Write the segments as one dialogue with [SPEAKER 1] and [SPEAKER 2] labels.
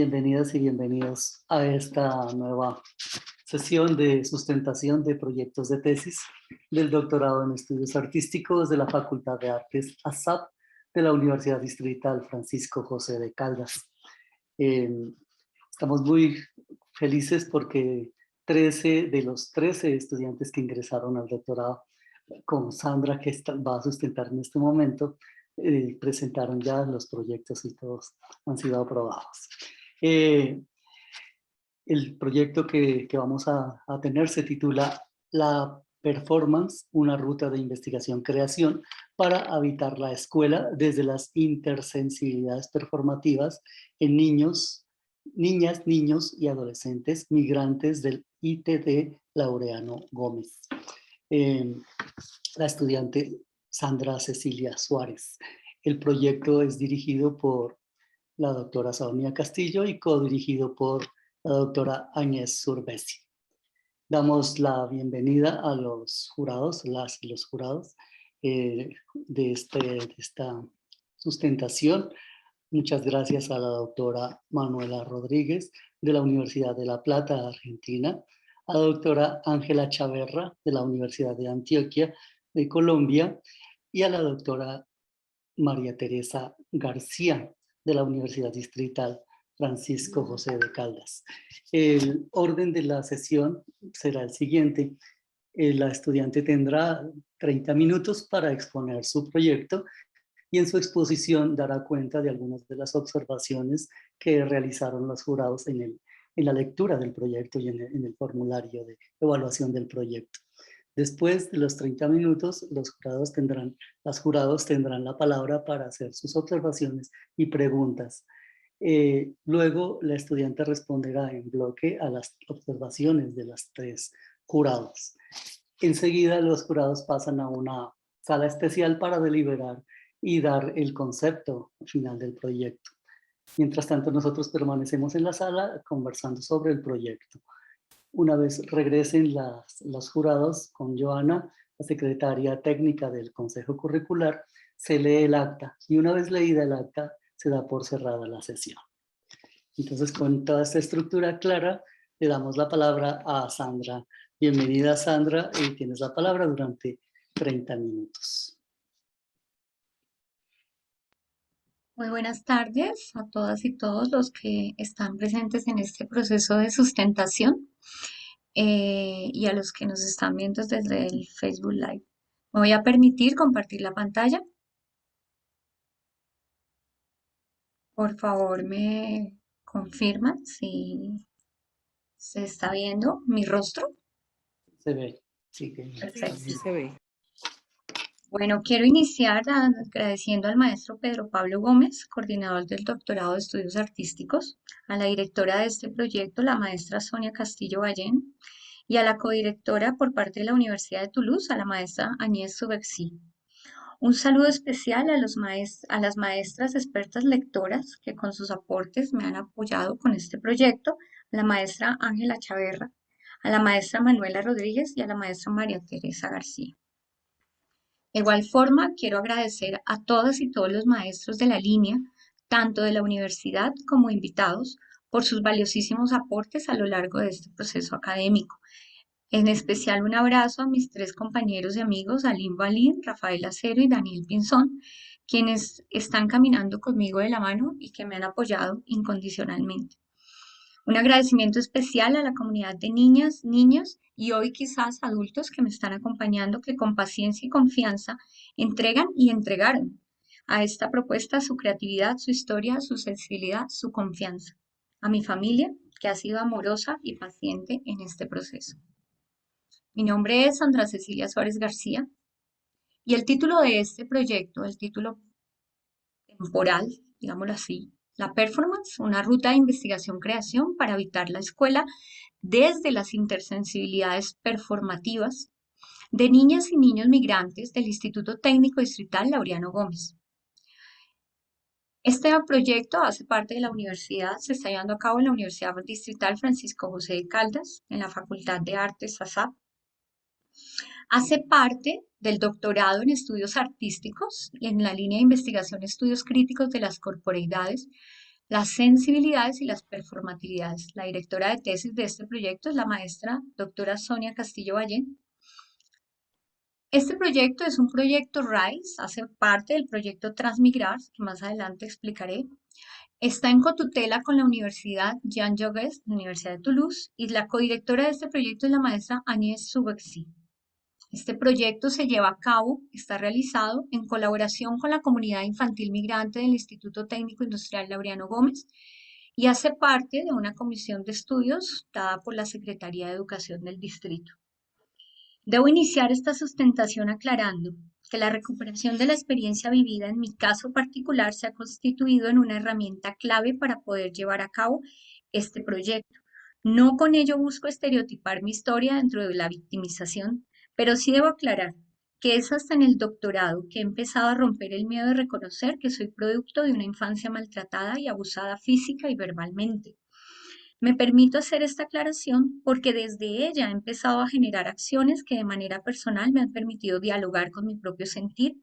[SPEAKER 1] Bienvenidas y bienvenidos a esta nueva sesión de sustentación de proyectos de tesis del doctorado en estudios artísticos de la Facultad de Artes ASAP de la Universidad Distrital Francisco José de Caldas. Eh, Estamos muy felices porque 13 de los 13 estudiantes que ingresaron al doctorado con Sandra, que va a sustentar en este momento, presentaron ya los proyectos y todos han sido aprobados. El proyecto que vamos a tener se titula La Performance, una ruta de investigación-creación para habitar la escuela desde las intersensibilidades performativas en niños, niñas, niños y adolescentes migrantes del ITD Laureano Gómez. La estudiante Sandra Cecilia Suárez. El proyecto es dirigido por la doctora Sonia Castillo y codirigido por la doctora Áñez Surbesi. Damos la bienvenida a los jurados, las y los jurados de esta sustentación. Muchas gracias a la doctora Manuela Rodríguez de la Universidad de La Plata, Argentina, a la doctora Ángela Chaverra de la Universidad de Antioquia, de Colombia, y a la doctora María Teresa García de la Universidad Distrital Francisco José de Caldas. El orden de la sesión será el siguiente. La estudiante tendrá 30 minutos para exponer su proyecto y en su exposición dará cuenta de algunas de las observaciones que realizaron los jurados en la lectura del proyecto y en el formulario de evaluación del proyecto. Después de los 30 minutos, las jurados tendrán la palabra para hacer sus observaciones y preguntas. Luego, la estudiante responderá en bloque a las observaciones de las tres jurados. Enseguida, los jurados pasan a una sala especial para deliberar y dar el concepto final del proyecto. Mientras tanto, nosotros permanecemos en la sala conversando sobre el proyecto. Una vez regresen los jurados con Joana, la secretaria técnica del Consejo Curricular, se lee el acta y una vez leída el acta se da por cerrada la sesión. Entonces, con toda esta estructura clara, le damos la palabra a Sandra. Bienvenida, Sandra, y tienes la palabra durante 30 minutos.
[SPEAKER 2] Muy buenas tardes a todas y todos los que están presentes en este proceso de sustentación y a los que nos están viendo desde el Facebook Live. Me voy a permitir compartir la pantalla. Por favor, me confirman si se está viendo mi rostro.
[SPEAKER 1] Se ve, sí que
[SPEAKER 2] Perfecto.
[SPEAKER 3] Sí se ve.
[SPEAKER 2] Bueno, quiero iniciar agradeciendo al maestro Pedro Pablo Gómez, coordinador del Doctorado de Estudios Artísticos, a la directora de este proyecto, la maestra Sonia Castillo Ballén, y a la codirectora por parte de la Universidad de Toulouse, a la maestra Agnès Subercy. Un saludo especial a las maestras expertas lectoras que con sus aportes me han apoyado con este proyecto, a la maestra Ángela Chaverra, a la maestra Manuela Rodríguez y a la maestra María Teresa García. De igual forma, quiero agradecer a todas y todos los maestros de la línea, tanto de la universidad como invitados, por sus valiosísimos aportes a lo largo de este proceso académico. En especial un abrazo a mis tres compañeros y amigos, Alim Balín, Rafael Acero y Daniel Pinzón, quienes están caminando conmigo de la mano y que me han apoyado incondicionalmente. Un agradecimiento especial a la comunidad de niñas, niños y hoy quizás adultos que me están acompañando, que con paciencia y confianza entregan y entregaron a esta propuesta su creatividad, su historia, su sensibilidad, su confianza. A mi familia, que ha sido amorosa y paciente en este proceso. Mi nombre es Sandra Cecilia Suárez García y el título de este proyecto, el título temporal, digámoslo así, la performance, una ruta de investigación-creación para habitar la escuela desde las intersensibilidades performativas de niñas y niños migrantes del Instituto Técnico Distrital Laureano Gómez. Este proyecto hace parte de la universidad, se está llevando a cabo en la Universidad Distrital Francisco José de Caldas, en la Facultad de Artes ASAP. Hace parte del doctorado en estudios artísticos y en la línea de investigación estudios críticos de las corporeidades las sensibilidades y las performatividades. La directora de tesis de este proyecto es la maestra doctora Sonia Castillo Ballén. Este proyecto es un proyecto RISE, hace parte del proyecto Transmigrar, que más adelante explicaré. Está en cotutela con la Universidad Jean Jaurès, la Universidad de Toulouse, y la codirectora de este proyecto es la maestra Agnès Subexy. Este proyecto se lleva a cabo, está realizado en colaboración con la comunidad infantil migrante del Instituto Técnico Industrial Laureano Gómez y hace parte de una comisión de estudios dada por la Secretaría de Educación del distrito. Debo iniciar esta sustentación aclarando que la recuperación de la experiencia vivida en mi caso particular se ha constituido en una herramienta clave para poder llevar a cabo este proyecto. No con ello busco estereotipar mi historia dentro de la victimización, pero sí debo aclarar que es hasta en el doctorado que he empezado a romper el miedo de reconocer que soy producto de una infancia maltratada y abusada física y verbalmente. Me permito hacer esta aclaración porque desde ella he empezado a generar acciones que de manera personal me han permitido dialogar con mi propio sentir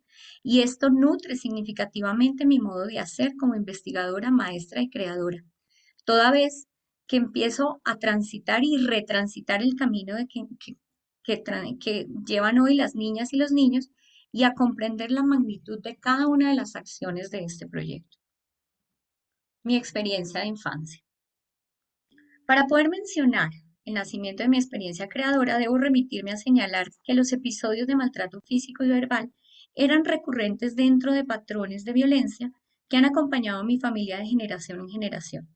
[SPEAKER 2] y esto nutre significativamente mi modo de hacer como investigadora, maestra y creadora. Toda vez que empiezo a transitar y retransitar el camino que llevan hoy las niñas y los niños y a comprender la magnitud de cada una de las acciones de este proyecto. Mi experiencia de infancia. Para poder mencionar el nacimiento de mi experiencia creadora, debo remitirme a señalar que los episodios de maltrato físico y verbal eran recurrentes dentro de patrones de violencia que han acompañado a mi familia de generación en generación.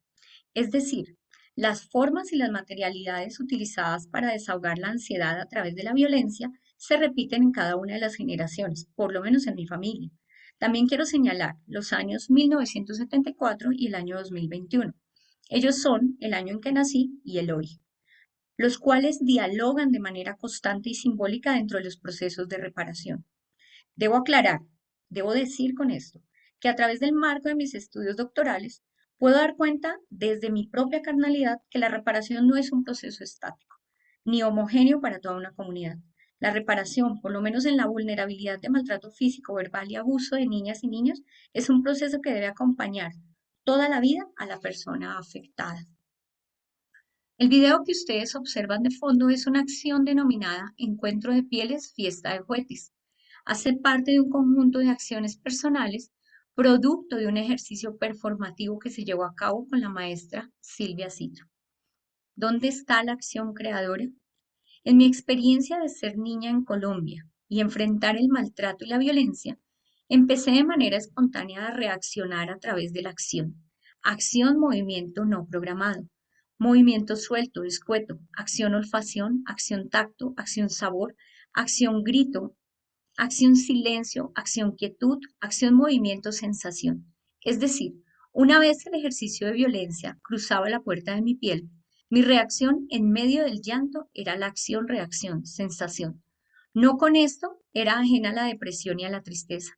[SPEAKER 2] Es decir, las formas y las materialidades utilizadas para desahogar la ansiedad a través de la violencia se repiten en cada una de las generaciones, por lo menos en mi familia. También quiero señalar los años 1974 y el año 2021. Ellos son el año en que nací y el hoy, los cuales dialogan de manera constante y simbólica dentro de los procesos de reparación. Debo aclarar, debo decir con esto, que a través del marco de mis estudios doctorales puedo dar cuenta desde mi propia carnalidad que la reparación no es un proceso estático, ni homogéneo para toda una comunidad. La reparación, por lo menos en la vulnerabilidad de maltrato físico, verbal y abuso de niñas y niños, es un proceso que debe acompañar toda la vida a la persona afectada. El video que ustedes observan de fondo es una acción denominada Encuentro de Pieles, Fiesta de Juguetes. Hace parte de un conjunto de acciones personales, producto de un ejercicio performativo que se llevó a cabo con la maestra Silvia Citro. ¿Dónde está la acción creadora? En mi experiencia de ser niña en Colombia y enfrentar el maltrato y la violencia, empecé de manera espontánea a reaccionar a través de la acción. Acción, movimiento no programado. Movimiento suelto, escueto. Acción, olfacción. Acción, tacto. Acción, sabor. Acción, grito. Acción, silencio. Acción, quietud. Acción, movimiento, sensación. Es decir, una vez el ejercicio de violencia cruzaba la puerta de mi piel, mi reacción en medio del llanto era la acción-reacción, sensación. No con esto era ajena a la depresión y a la tristeza,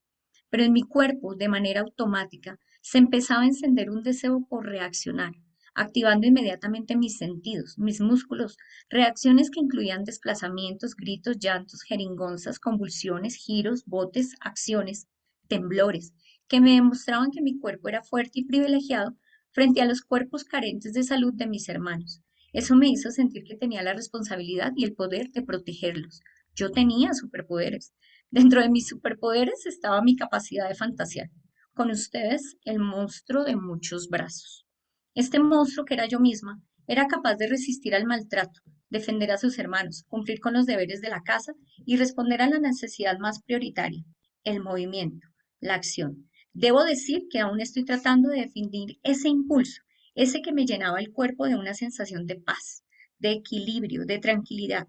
[SPEAKER 2] pero en mi cuerpo, de manera automática, se empezaba a encender un deseo por reaccionar, activando inmediatamente mis sentidos, mis músculos, reacciones que incluían desplazamientos, gritos, llantos, jeringonzas, convulsiones, giros, botes, acciones, temblores, que me demostraban que mi cuerpo era fuerte y privilegiado frente a los cuerpos carentes de salud de mis hermanos. Eso me hizo sentir que tenía la responsabilidad y el poder de protegerlos. Yo tenía superpoderes. Dentro de mis superpoderes estaba mi capacidad de fantasear. Con ustedes, el monstruo de muchos brazos. Este monstruo, que era yo misma, era capaz de resistir al maltrato, defender a sus hermanos, cumplir con los deberes de la casa y responder a la necesidad más prioritaria, el movimiento, la acción. Debo decir que aún estoy tratando de definir ese impulso, ese que me llenaba el cuerpo de una sensación de paz, de equilibrio, de tranquilidad.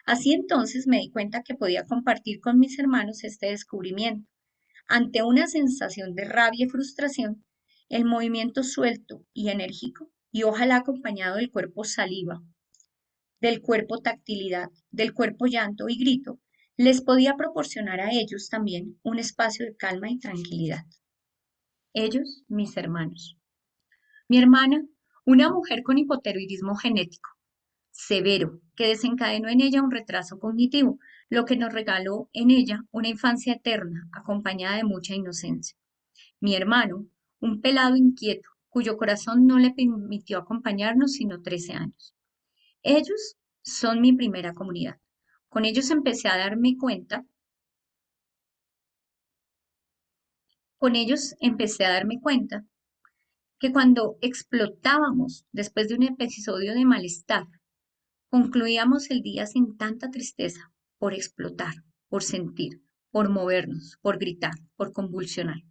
[SPEAKER 2] Así entonces me di cuenta que podía compartir con mis hermanos este descubrimiento. Ante una sensación de rabia y frustración, el movimiento suelto y enérgico, y ojalá acompañado del cuerpo saliva, del cuerpo tactilidad, del cuerpo llanto y grito, les podía proporcionar a ellos también un espacio de calma y tranquilidad. Ellos, mis hermanos. Mi hermana, una mujer con hipotiroidismo genético severo, que desencadenó en ella un retraso cognitivo, lo que nos regaló en ella una infancia eterna, acompañada de mucha inocencia. Mi hermano, un pelado inquieto, cuyo corazón no le permitió acompañarnos sino 13 años. Ellos son mi primera comunidad. Con ellos empecé a darme cuenta, con ellos empecé a darme cuenta que cuando explotábamos después de un episodio de malestar, concluíamos el día sin tanta tristeza por explotar, por sentir, por movernos, por gritar, por convulsionar.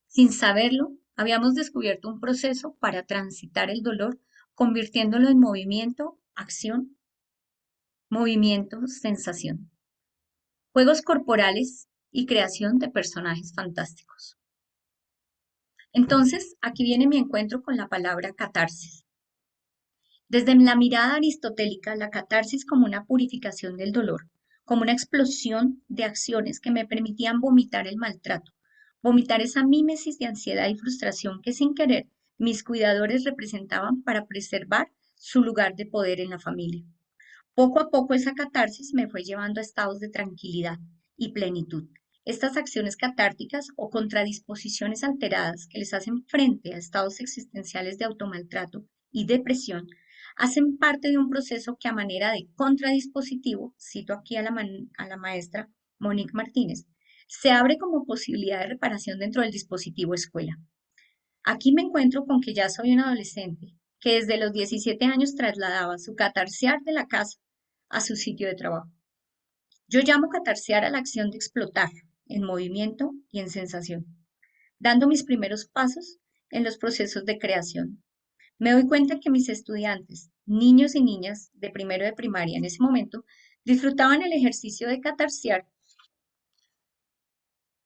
[SPEAKER 2] Sin saberlo, habíamos descubierto un proceso para transitar el dolor, convirtiéndolo en movimiento, acción, movimiento, sensación. Juegos corporales y creación de personajes fantásticos. Entonces, aquí viene mi encuentro con la palabra catarsis. Desde la mirada aristotélica, la catarsis como una purificación del dolor, como una explosión de acciones que me permitían vomitar el maltrato, vomitar esa mímesis de ansiedad y frustración que sin querer mis cuidadores representaban para preservar su lugar de poder en la familia. Poco a poco esa catarsis me fue llevando a estados de tranquilidad y plenitud. Estas acciones catárticas o contradisposiciones alteradas que les hacen frente a estados existenciales de automaltrato y depresión hacen parte de un proceso que a manera de contradispositivo, cito aquí a la maestra Monique Martínez, se abre como posibilidad de reparación dentro del dispositivo escuela. Aquí me encuentro con que ya soy un adolescente que desde los 17 años trasladaba su catarsear de la casa a su sitio de trabajo. Yo llamo catarsear a la acción de explotar en movimiento y en sensación, dando mis primeros pasos en los procesos de creación. Me doy cuenta que mis estudiantes, niños y niñas de primero de primaria en ese momento, disfrutaban el ejercicio de catarsear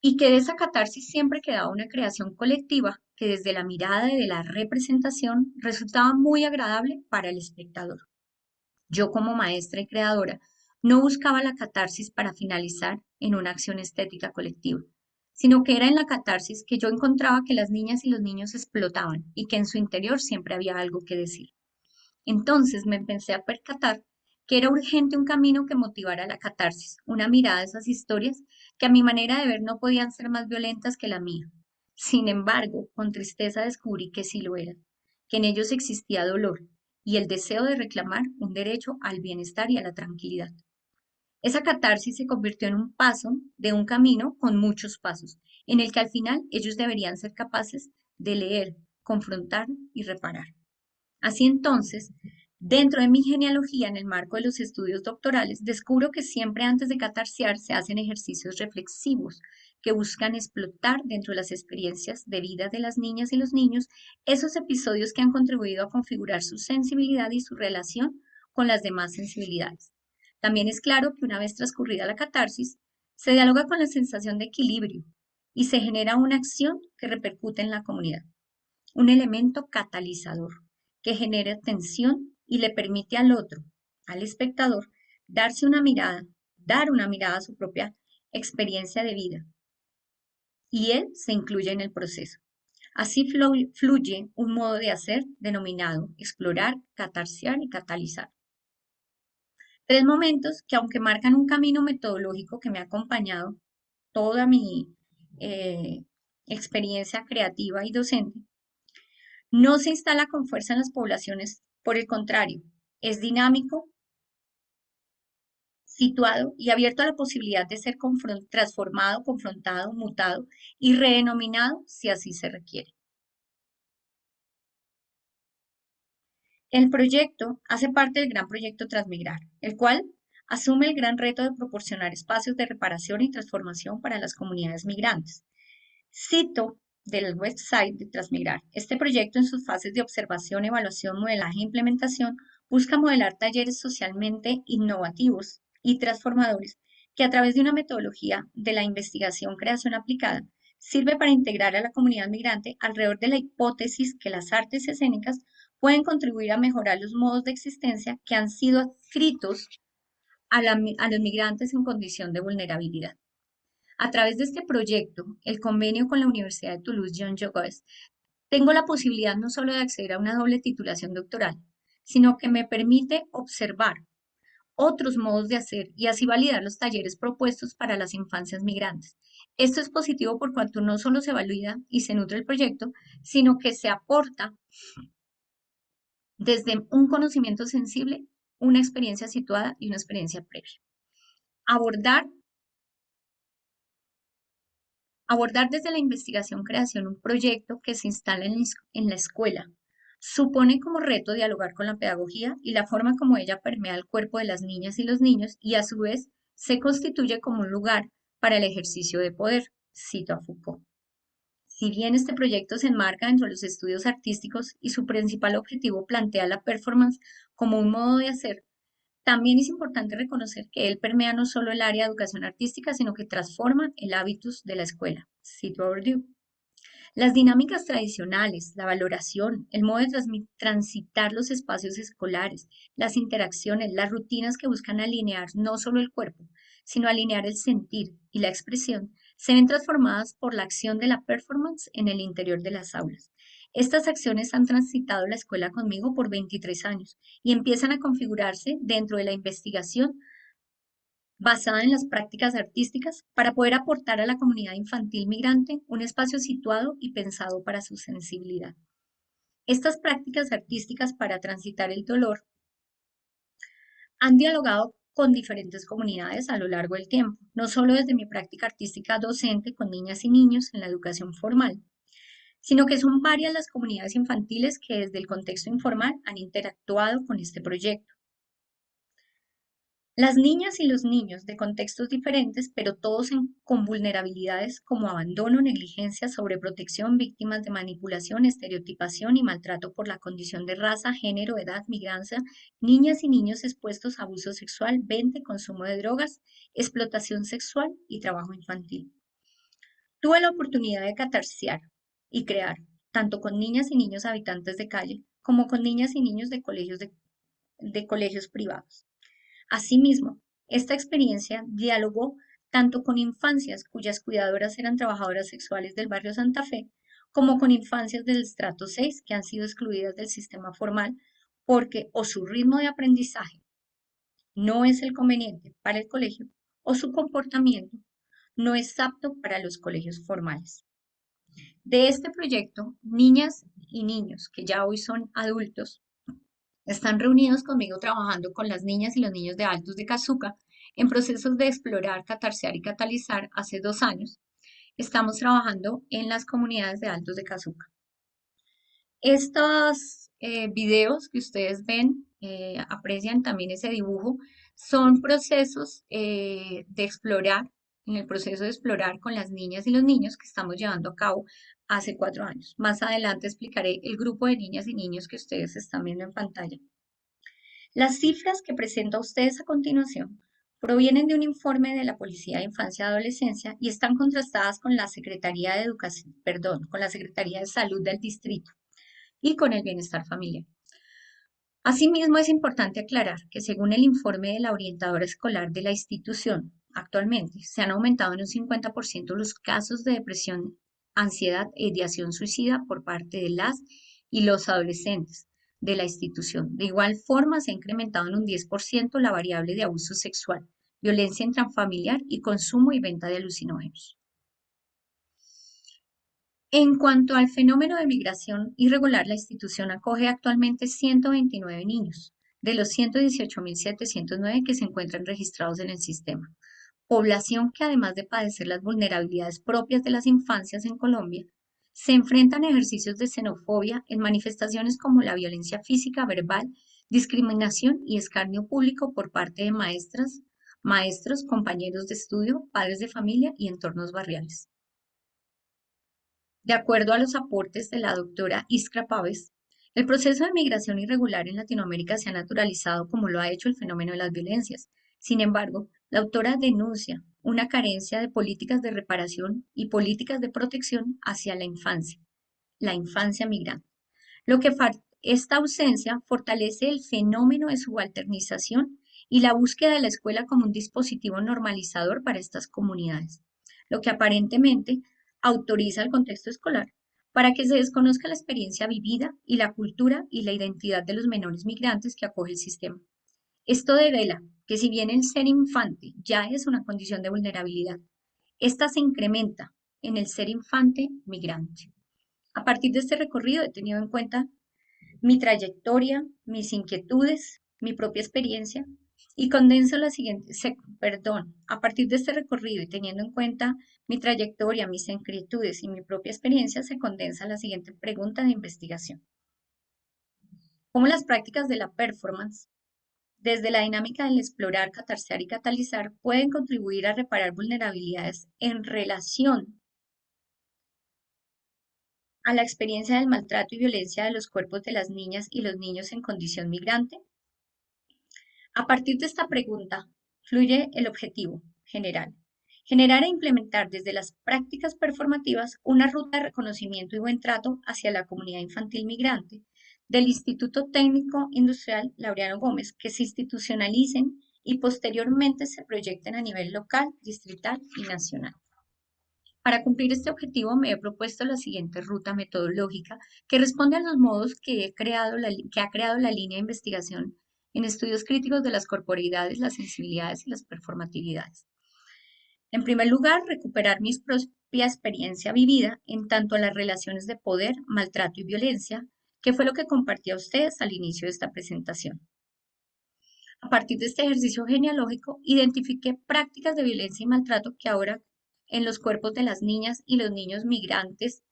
[SPEAKER 2] y que de esa catarsis siempre quedaba una creación colectiva que desde la mirada de la representación resultaba muy agradable para el espectador. Yo como maestra y creadora no buscaba la catarsis para finalizar en una acción estética colectiva, sino que era en la catarsis que yo encontraba que las niñas y los niños explotaban y que en su interior siempre había algo que decir. Entonces me empecé a percatar que era urgente un camino que motivara la catarsis, una mirada a esas historias que a mi manera de ver no podían ser más violentas que la mía. Sin embargo, con tristeza descubrí que sí lo eran, que en ellos existía dolor y el deseo de reclamar un derecho al bienestar y a la tranquilidad. Esa catarsis se convirtió en un paso de un camino con muchos pasos, en el que al final ellos deberían ser capaces de leer, confrontar y reparar. Así entonces, dentro de mi genealogía, en el marco de los estudios doctorales, descubro que siempre antes de catarsear se hacen ejercicios reflexivos que buscan explotar dentro de las experiencias de vida de las niñas y los niños esos episodios que han contribuido a configurar su sensibilidad y su relación con las demás sensibilidades. También es claro que una vez transcurrida la catarsis, se dialoga con la sensación de equilibrio y se genera una acción que repercute en la comunidad, un elemento catalizador que genera tensión y le permite al otro, al espectador, darse una mirada, dar una mirada a su propia experiencia de vida y él se incluye en el proceso. Así fluye un modo de hacer denominado explorar, catarsear y catalizar. Tres momentos que aunque marcan un camino metodológico que me ha acompañado toda mi experiencia creativa y docente, no se instala con fuerza en las poblaciones, por el contrario, es dinámico, situado y abierto a la posibilidad de ser transformado, confrontado, mutado y redenominado si así se requiere. El proyecto hace parte del gran proyecto Transmigrar, el cual asume el gran reto de proporcionar espacios de reparación y transformación para las comunidades migrantes. Cito del website de Transmigrar. Este proyecto en sus fases de observación, evaluación, modelaje e implementación busca modelar talleres socialmente innovativos y transformadores que a través de una metodología de la investigación creación aplicada sirve para integrar a la comunidad migrante alrededor de la hipótesis que las artes escénicas pueden contribuir a mejorar los modos de existencia que han sido adscritos a los migrantes en condición de vulnerabilidad. A través de este proyecto, el convenio con la Universidad de Toulouse Jean Jaurès, tengo la posibilidad no solo de acceder a una doble titulación doctoral, sino que me permite observar otros modos de hacer y así validar los talleres propuestos para las infancias migrantes, Esto es positivo por cuanto no solo se valida y se nutre el proyecto, sino que se aporta desde un conocimiento sensible, una experiencia situada y una experiencia previa. Abordar, abordar desde la investigación-creación un proyecto que se instala en la escuela supone como reto dialogar con la pedagogía y la forma como ella permea el cuerpo de las niñas y los niños y a su vez se constituye como un lugar para el ejercicio de poder, cito a Foucault. Si bien este proyecto se enmarca dentro de los estudios artísticos y su principal objetivo plantea la performance como un modo de hacer, también es importante reconocer que él permea no solo el área de educación artística, sino que transforma el hábitus de la escuela. Cito a Bourdieu. Las dinámicas tradicionales, la valoración, el modo de transitar los espacios escolares, las interacciones, las rutinas que buscan alinear no solo el cuerpo, sino alinear el sentir y la expresión, se ven transformadas por la acción de la performance en el interior de las aulas. Estas acciones han transitado la escuela conmigo por 23 años y empiezan a configurarse dentro de la investigación basada en las prácticas artísticas para poder aportar a la comunidad infantil migrante un espacio situado y pensado para su sensibilidad. Estas prácticas artísticas para transitar el dolor han dialogado con diferentes comunidades a lo largo del tiempo, no solo desde mi práctica artística docente con niñas y niños en la educación formal, sino que son varias las comunidades infantiles que desde el contexto informal han interactuado con este proyecto. Las niñas y los niños de contextos diferentes, pero todos con vulnerabilidades como abandono, negligencia, sobreprotección, víctimas de manipulación, estereotipación y maltrato por la condición de raza, género, edad, migranza, niñas y niños expuestos a abuso sexual, venta y consumo de drogas, explotación sexual y trabajo infantil. Tuve la oportunidad de catarsear y crear, tanto con niñas y niños habitantes de calle, como con niñas y niños de colegios privados. Asimismo, esta experiencia dialogó tanto con infancias cuyas cuidadoras eran trabajadoras sexuales del barrio Santa Fe, como con infancias del estrato 6 que han sido excluidas del sistema formal porque o su ritmo de aprendizaje no es el conveniente para el colegio o su comportamiento no es apto para los colegios formales. De este proyecto, niñas y niños que ya hoy son adultos están reunidos conmigo trabajando con las niñas y los niños de Altos de Cazuca en procesos de explorar, catarsear y catalizar hace 2 años. Estamos trabajando en las comunidades de Altos de Cazuca. Estos videos que ustedes ven, aprecian también ese dibujo, son procesos de explorar, en el proceso de explorar con las niñas y los niños que estamos llevando a cabo hace 4 años. Más adelante explicaré el grupo de niñas y niños que ustedes están viendo en pantalla. Las cifras que presento a ustedes a continuación provienen de un informe de la Policía de Infancia y Adolescencia y están contrastadas con la Secretaría de Educación, perdón, con la Secretaría de Salud del distrito y con el bienestar familiar. Asimismo, es importante aclarar que según el informe de la orientadora escolar de la institución, actualmente se han aumentado en un 50% los casos de depresión, ansiedad e ideación suicida por parte de las y los adolescentes de la institución. De igual forma, se ha incrementado en un 10% la variable de abuso sexual, violencia intrafamiliar y consumo y venta de alucinógenos. En cuanto al fenómeno de migración irregular, la institución acoge actualmente 129 niños, de los 118.709 que se encuentran registrados en el sistema. Población que además de padecer las vulnerabilidades propias de las infancias en Colombia, se enfrentan a ejercicios de xenofobia en manifestaciones como la violencia física, verbal, discriminación y escarnio público por parte de maestras, maestros, compañeros de estudio, padres de familia y entornos barriales. De acuerdo a los aportes de la doctora Iskra Páez, el proceso de migración irregular en Latinoamérica se ha naturalizado como lo ha hecho el fenómeno de las violencias. Sin embargo, la autora denuncia una carencia de políticas de reparación y políticas de protección hacia la infancia migrante, lo que esta ausencia fortalece el fenómeno de subalternización y la búsqueda de la escuela como un dispositivo normalizador para estas comunidades, lo que aparentemente autoriza el contexto escolar para que se desconozca la experiencia vivida y la cultura y la identidad de los menores migrantes que acoge el sistema. Esto devela que si bien el ser infante ya es una condición de vulnerabilidad, Esta se incrementa en el ser infante migrante. A partir de este recorrido he tenido en cuenta mi trayectoria, mis inquietudes, mi propia experiencia y condenso la siguiente, a partir de este recorrido y teniendo en cuenta mi trayectoria, mis inquietudes y mi propia experiencia, se condensa la siguiente pregunta de investigación. ¿Cómo las prácticas de la performance, desde la dinámica del explorar, catarsear y catalizar, pueden contribuir a reparar vulnerabilidades en relación a la experiencia del maltrato y violencia de los cuerpos de las niñas y los niños en condición migrante? A partir de esta pregunta, fluye el objetivo general. Generar e implementar desde las prácticas performativas una ruta de reconocimiento y buen trato hacia la comunidad infantil migrante del Instituto Técnico Industrial Laureano Gómez, que se institucionalicen y posteriormente se proyecten a nivel local, distrital y nacional. Para cumplir este objetivo me he propuesto la siguiente ruta metodológica que responde a los modos que ha creado la línea de investigación en estudios críticos de las corporeidades, las sensibilidades y las performatividades. En primer lugar, recuperar mi propia experiencia vivida en tanto a las relaciones de poder, maltrato y violencia, que fue lo que compartí a ustedes al inicio de esta presentación. A partir de este ejercicio genealógico, identifiqué prácticas de violencia y maltrato que ahora en los cuerpos de las niñas y los niños migrantes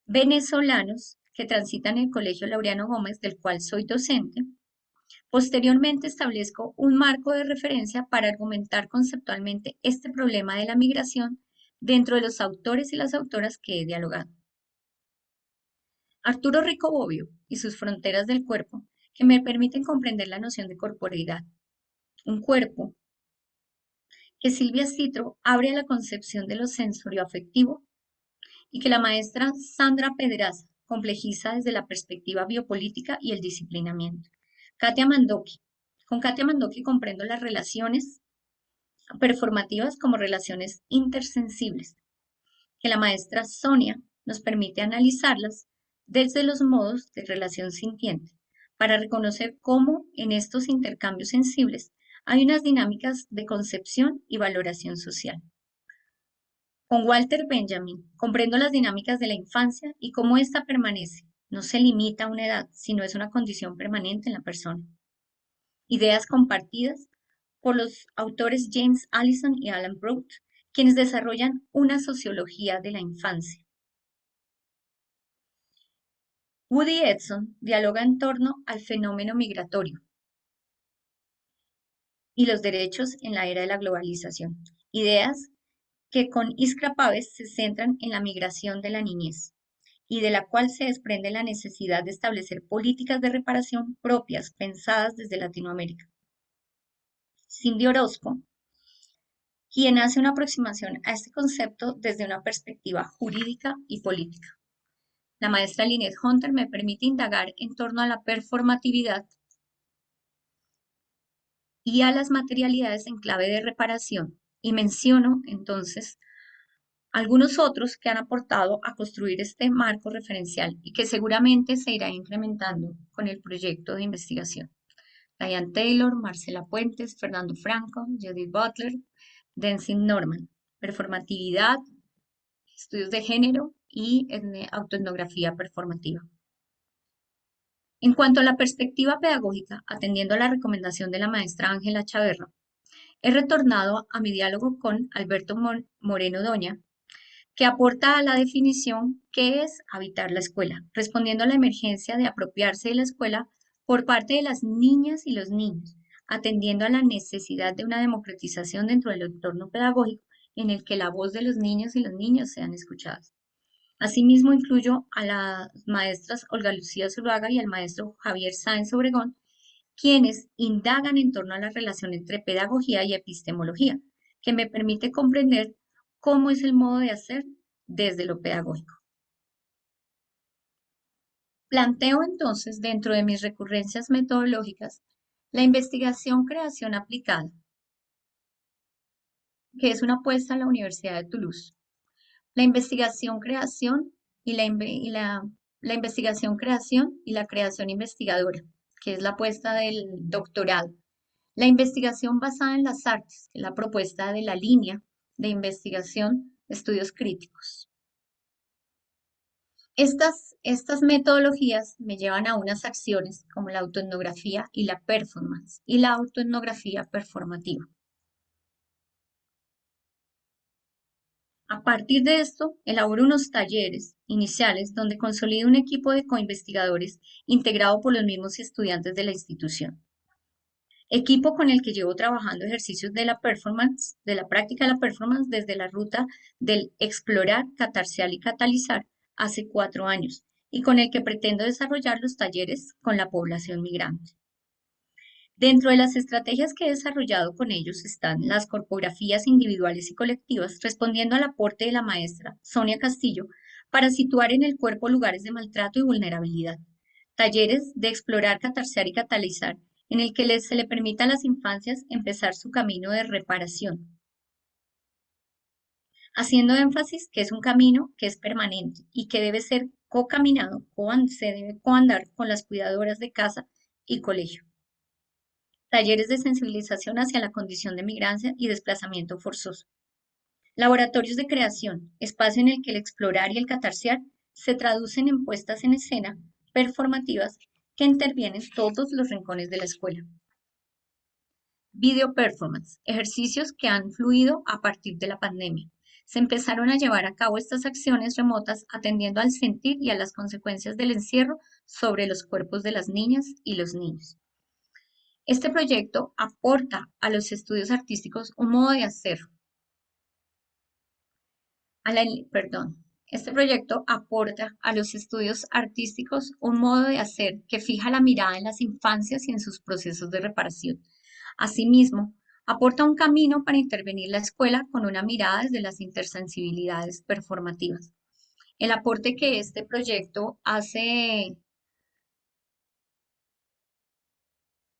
[SPEAKER 2] venezolanos que transitan el Colegio Laureano Gómez, del cual soy docente. Posteriormente establezco un marco de referencia para argumentar conceptualmente este problema de la migración dentro de los autores y las autoras que he dialogado. Arturo Rico Bobbio y sus fronteras del cuerpo, que me permiten comprender la noción de corporeidad. Un cuerpo que Silvia Citro abre a la concepción de lo sensorio-afectivo y que la maestra Sandra Pedraza complejiza desde la perspectiva biopolítica y el disciplinamiento. Con Katia Mandoki comprendo las relaciones performativas como relaciones intersensibles, que la maestra Sonia nos permite analizarlas desde los modos de relación sintiente, para reconocer cómo en estos intercambios sensibles hay unas dinámicas de concepción y valoración social. Con Walter Benjamin comprendo las dinámicas de la infancia y cómo ésta permanece, no se limita a una edad, sino es una condición permanente en la persona. Ideas compartidas por los autores James Allison y Alan Broad, quienes desarrollan una sociología de la infancia. Woody Edson dialoga en torno al fenómeno migratorio y los derechos en la era de la globalización. Ideas que con Iskra Paves se centran en la migración de la niñez y de la cual se desprende la necesidad de establecer políticas de reparación propias pensadas desde Latinoamérica. Cindy Orozco, quien hace una aproximación a este concepto desde una perspectiva jurídica y política. La maestra Lynette Hunter me permite indagar en torno a la performatividad y a las materialidades en clave de reparación, y menciono entonces algunos otros que han aportado a construir este marco referencial y que seguramente se irá incrementando con el proyecto de investigación. Diane Taylor, Marcela Puentes, Fernando Franco, Judith Butler, Denzin Norman, performatividad, estudios de género y autoetnografía performativa. En cuanto a la perspectiva pedagógica, atendiendo a la recomendación de la maestra Ángela Chaverra, he retornado a mi diálogo con Alberto Moreno Doña, que aporta a la definición qué es habitar la escuela, respondiendo a la emergencia de apropiarse de la escuela por parte de las niñas y los niños, atendiendo a la necesidad de una democratización dentro del entorno pedagógico en el que la voz de los niños y los niños sean escuchadas. Asimismo, incluyo a las maestras Olga Lucía Zuluaga y al maestro Javier Sáenz Obregón, quienes indagan en torno a la relación entre pedagogía y epistemología, que me permite comprender cómo es el modo de hacer desde lo pedagógico. Planteo entonces, dentro de mis recurrencias metodológicas, la investigación-creación aplicada, que es una apuesta a la Universidad de Toulouse. La investigación-creación y la investigación-creación y la creación investigadora, que es la apuesta del doctorado. La investigación basada en las artes, que es la propuesta de la línea de investigación, estudios críticos. Estas metodologías me llevan a unas acciones como la autoetnografía y la performance y la autoetnografía performativa. A partir de esto, elaboro unos talleres iniciales donde consolido un equipo de coinvestigadores integrado por los mismos estudiantes de la institución. Equipo con el que llevo trabajando ejercicios de la performance, de la práctica de la performance desde la ruta del explorar, catarsear y catalizar hace 4 años y con el que pretendo desarrollar los talleres con la población migrante. Dentro de las estrategias que he desarrollado con ellos están las corpografías individuales y colectivas, respondiendo al aporte de la maestra Sonia Castillo para situar en el cuerpo lugares de maltrato y vulnerabilidad. Talleres de explorar, catarsear y catalizar, en el que se le permita a las infancias empezar su camino de reparación, haciendo énfasis que es un camino que es permanente y que debe ser co-caminado, se debe coandar con las cuidadoras de casa y colegio. Talleres de sensibilización hacia la condición de migrancia y desplazamiento forzoso. Laboratorios de creación, espacio en el que el explorar y el catarsear se traducen en puestas en escena performativas que intervienen todos los rincones de la escuela. Video performance, ejercicios que han fluido a partir de la pandemia. Se empezaron a llevar a cabo estas acciones remotas atendiendo al sentir y a las consecuencias del encierro sobre los cuerpos de las niñas y los niños. Este proyecto aporta a los estudios artísticos un modo de hacer, este proyecto aporta a los estudios artísticos un modo de hacer que fija la mirada en las infancias y en sus procesos de reparación. Asimismo, aporta un camino para intervenir la escuela con una mirada desde las intersensibilidades performativas. El aporte que este proyecto hace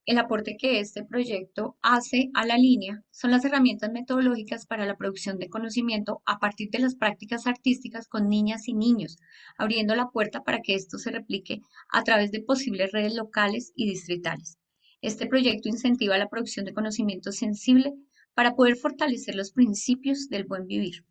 [SPEAKER 2] El aporte que este proyecto hace a la línea son las herramientas metodológicas para la producción de conocimiento a partir de las prácticas artísticas con niñas y niños, abriendo la puerta para que esto se replique a través de posibles redes locales y distritales. Este proyecto incentiva la producción de conocimiento sensible para poder fortalecer los principios del buen vivir.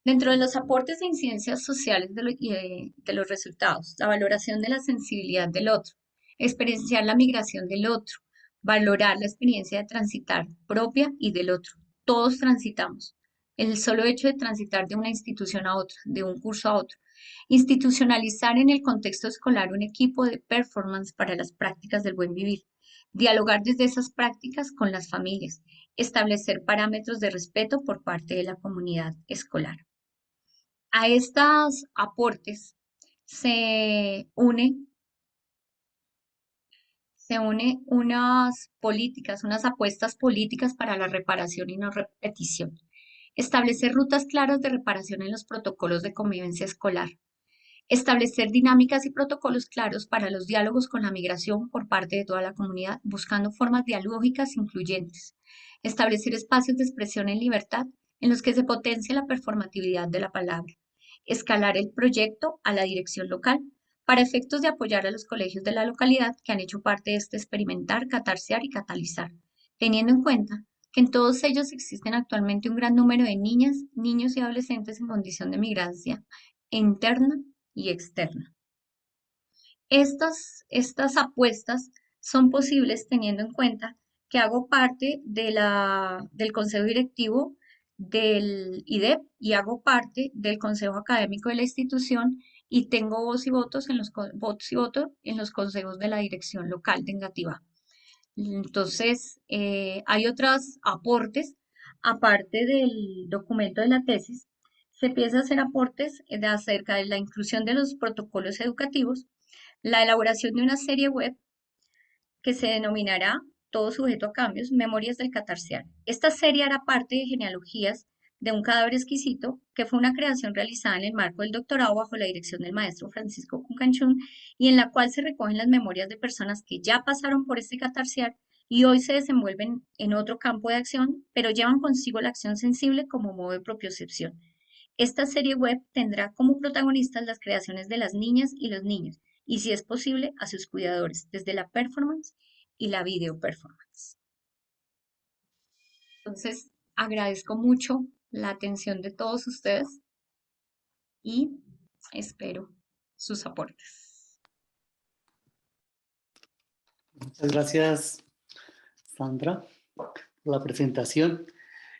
[SPEAKER 2] Dentro de los aportes de incidencias sociales de los resultados, la valoración de la sensibilidad del otro, experienciar la migración del otro, valorar la experiencia de transitar propia y del otro. Todos transitamos. El solo hecho de transitar de una institución a otra, de un curso a otro. Institucionalizar en el contexto escolar un equipo de performance para las prácticas del buen vivir. Dialogar desde esas prácticas con las familias. Establecer parámetros de respeto por parte de la comunidad escolar. A estos aportes se une, unas políticas, unas apuestas políticas para la reparación y no repetición. Establecer rutas claras de reparación en los protocolos de convivencia escolar. Establecer dinámicas y protocolos claros para los diálogos con la migración por parte de toda la comunidad, buscando formas dialógicas incluyentes. Establecer espacios de expresión en libertad en los que se potencie la performatividad de la palabra. Escalar el proyecto a la dirección local para efectos de apoyar a los colegios de la localidad que han hecho parte de este experimentar, catarsear y catalizar, teniendo en cuenta que en todos ellos existen actualmente un gran número de niñas, niños y adolescentes en condición de migrancia interna y externa. Estas apuestas son posibles teniendo en cuenta que hago parte del consejo directivo del IDEP y hago parte del consejo académico de la institución y tengo voz y votos en los consejos de la dirección local de Engativá. Entonces, hay otros aportes, aparte del documento de la tesis, se empieza a hacer aportes acerca de la inclusión de los protocolos educativos, la elaboración de una serie web que se denominará, todo sujeto a cambios, Memorias del Catarsear. Esta serie hará parte de genealogías de un cadáver exquisito, que fue una creación realizada en el marco del doctorado bajo la dirección del maestro Francisco Cuncanchún y en la cual se recogen las memorias de personas que ya pasaron por este catarsear y hoy se desenvuelven en otro campo de acción, pero llevan consigo la acción sensible como modo de propiocepción. Esta serie web tendrá como protagonistas las creaciones de las niñas y los niños, y si es posible, a sus cuidadores, desde la performance y la video performance. Entonces, agradezco mucho la atención de todos ustedes y espero sus aportes.
[SPEAKER 1] Muchas gracias, Sandra, por la presentación.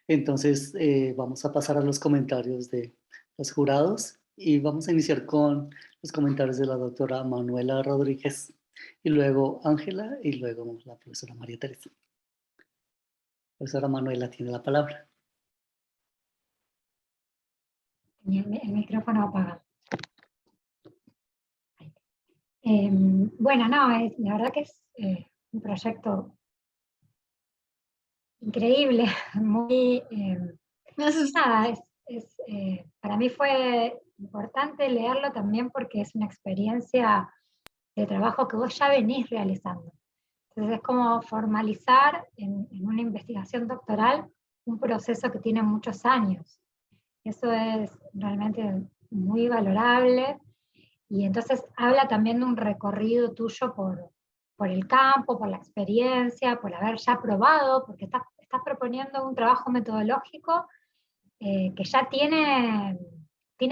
[SPEAKER 1] Entonces, vamos a pasar a los comentarios de los jurados y vamos a iniciar con los comentarios de la doctora Manuela Rodríguez y luego Ángela y luego la profesora María Teresa. Profesora Manuela tiene la palabra.
[SPEAKER 3] Tenía el micrófono apagado. Bueno, no, la verdad que es un proyecto increíble, muy... nada, para mí fue importante leerlo también porque es una experiencia de trabajo que vos ya venís realizando. Entonces es como formalizar en una investigación doctoral un proceso que tiene muchos años. Eso es realmente muy valorable. Y entonces habla también de un recorrido tuyo por el campo, por la experiencia, por haber ya probado, porque estás proponiendo un trabajo metodológico que ya tiene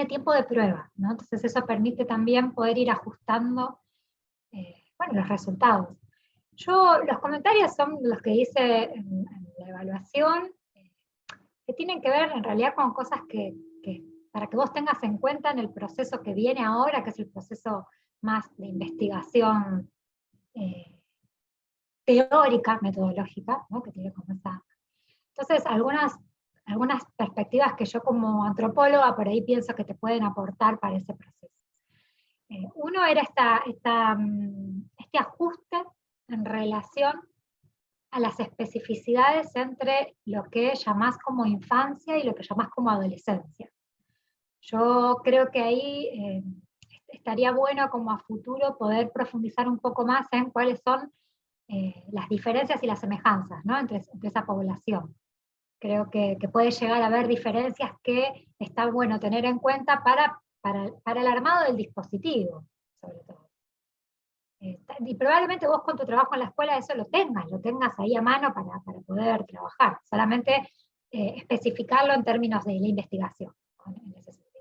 [SPEAKER 3] tiempo de prueba, ¿no? Entonces eso permite también poder ir ajustando bueno, los resultados. Los comentarios son los que hice en la evaluación, que tienen que ver en realidad con cosas que para que vos tengas en cuenta en el proceso que viene ahora, que es el proceso más de investigación teórica, metodológica, ¿no? Que tiene como esa... Entonces, algunas perspectivas que yo como antropóloga por ahí pienso que te pueden aportar para ese proceso. Uno era este ajuste en relación a las especificidades entre lo que llamás como infancia y lo que llamás como adolescencia. Yo creo que ahí estaría bueno como a futuro poder profundizar un poco más en cuáles son las diferencias y las semejanzas, ¿no? entre esa población. Creo que puede llegar a haber diferencias que está bueno tener en cuenta para el armado del dispositivo, sobre todo. Y probablemente vos con tu trabajo en la escuela eso lo tengas ahí a mano para poder trabajar, solamente especificarlo en términos de la investigación, en ese sentido.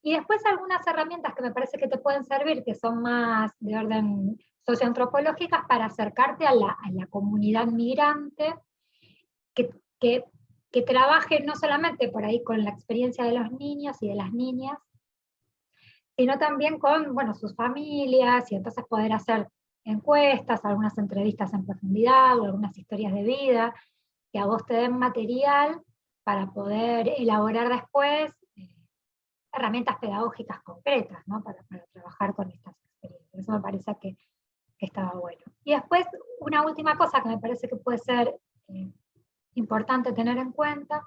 [SPEAKER 3] Y después algunas herramientas que me parece que te pueden servir, que son más de orden socioantropológicas, para acercarte a la comunidad migrante, que trabaje no solamente por ahí con la experiencia de los niños y de las niñas, sino también con, bueno, sus familias, y entonces poder hacer encuestas, algunas entrevistas en profundidad, o algunas historias de vida, que a vos te den material para poder elaborar después herramientas pedagógicas concretas, ¿no? Para trabajar con estas experiencias. Eso me parece que estaba bueno. Y después, una última cosa que me parece que puede ser importante tener en cuenta,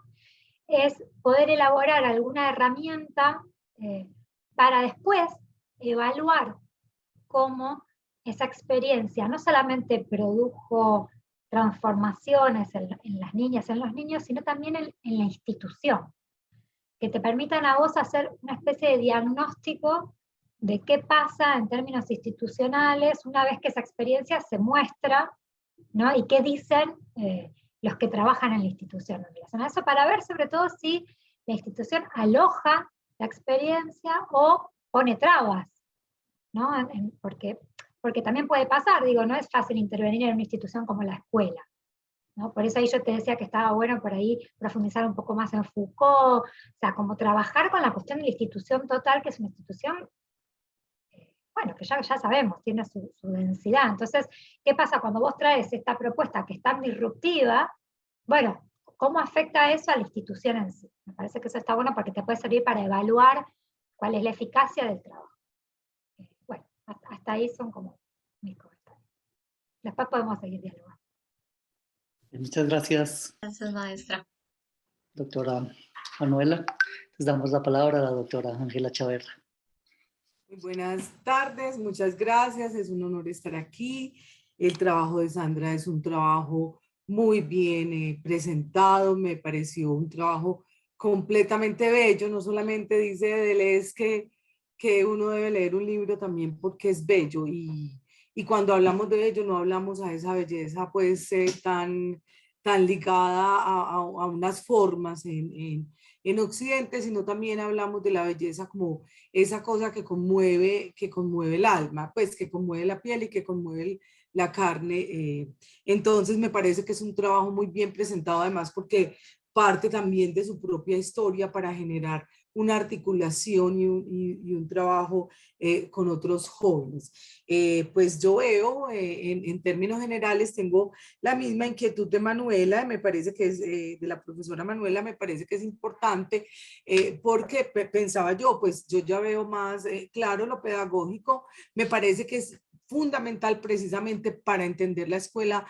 [SPEAKER 3] es poder elaborar alguna herramienta para después evaluar cómo esa experiencia no solamente produjo transformaciones en las niñas, en los niños, sino también en la institución, que te permitan a vos hacer una especie de diagnóstico de qué pasa en términos institucionales una vez que esa experiencia se muestra, ¿no? Y qué dicen los que trabajan en la institución en relación a eso, para ver sobre todo si la institución aloja la experiencia o pone trabas, ¿no? Porque también puede pasar, digo, no es fácil intervenir en una institución como la escuela, ¿no? Por eso ahí yo te decía que estaba bueno por ahí profundizar un poco más en Foucault, o sea, como trabajar con la cuestión de la institución total, que es una institución, bueno, que ya sabemos, tiene su densidad. Entonces, ¿qué pasa cuando vos traes esta propuesta que es tan disruptiva? Bueno, ¿cómo afecta eso a la institución en sí? Me parece que eso está bueno porque te puede servir para evaluar cuál es la eficacia del trabajo. Bueno, hasta ahí son como mis comentarios. Después podemos seguir dialogando.
[SPEAKER 1] Muchas gracias,
[SPEAKER 2] Gracias, maestra.
[SPEAKER 1] doctora Manuela. Les damos la palabra a la doctora Ángela Chaverra.
[SPEAKER 4] Muy buenas tardes, muchas gracias, es un honor estar aquí. El trabajo de Sandra es un trabajo muy bien presentado, me pareció un trabajo completamente bello, no solamente dice Deleuze que uno debe leer un libro también porque es bello, y cuando hablamos de bello no hablamos a esa belleza pues tan tan ligada a unas formas en Occidente, sino también hablamos de la belleza como esa cosa que conmueve el alma, pues que conmueve la piel y que conmueve la carne. Entonces me parece que es un trabajo muy bien presentado, además porque parte también de su propia historia para generar una articulación y un trabajo con otros jóvenes. Pues yo veo, en términos generales, tengo la misma inquietud de Manuela, me parece que es de la profesora Manuela, me parece que es importante, porque pensaba yo, pues yo ya veo más claro lo pedagógico, me parece que es fundamental precisamente para entender la escuela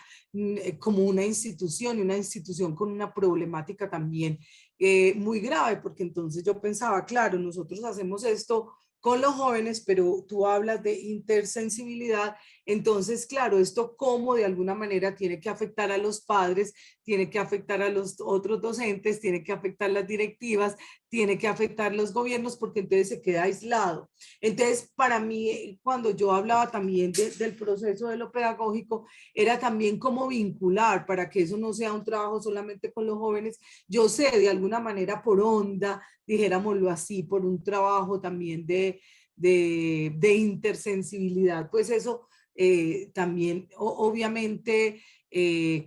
[SPEAKER 4] como una institución y una institución con una problemática también muy grave, porque entonces yo pensaba, claro, nosotros hacemos esto con los jóvenes, pero tú hablas de intersensibilidad, entonces, claro, esto cómo de alguna manera tiene que afectar a los padres, tiene que afectar a los otros docentes, tiene que afectar las directivas, tiene que afectar los gobiernos, porque entonces se queda aislado. Entonces, para mí, cuando yo hablaba también del proceso de lo pedagógico, era también cómo vincular para que eso no sea un trabajo solamente con los jóvenes. Yo sé, de alguna manera por onda, dijéramoslo así, por un trabajo también de intersensibilidad, pues eso también obviamente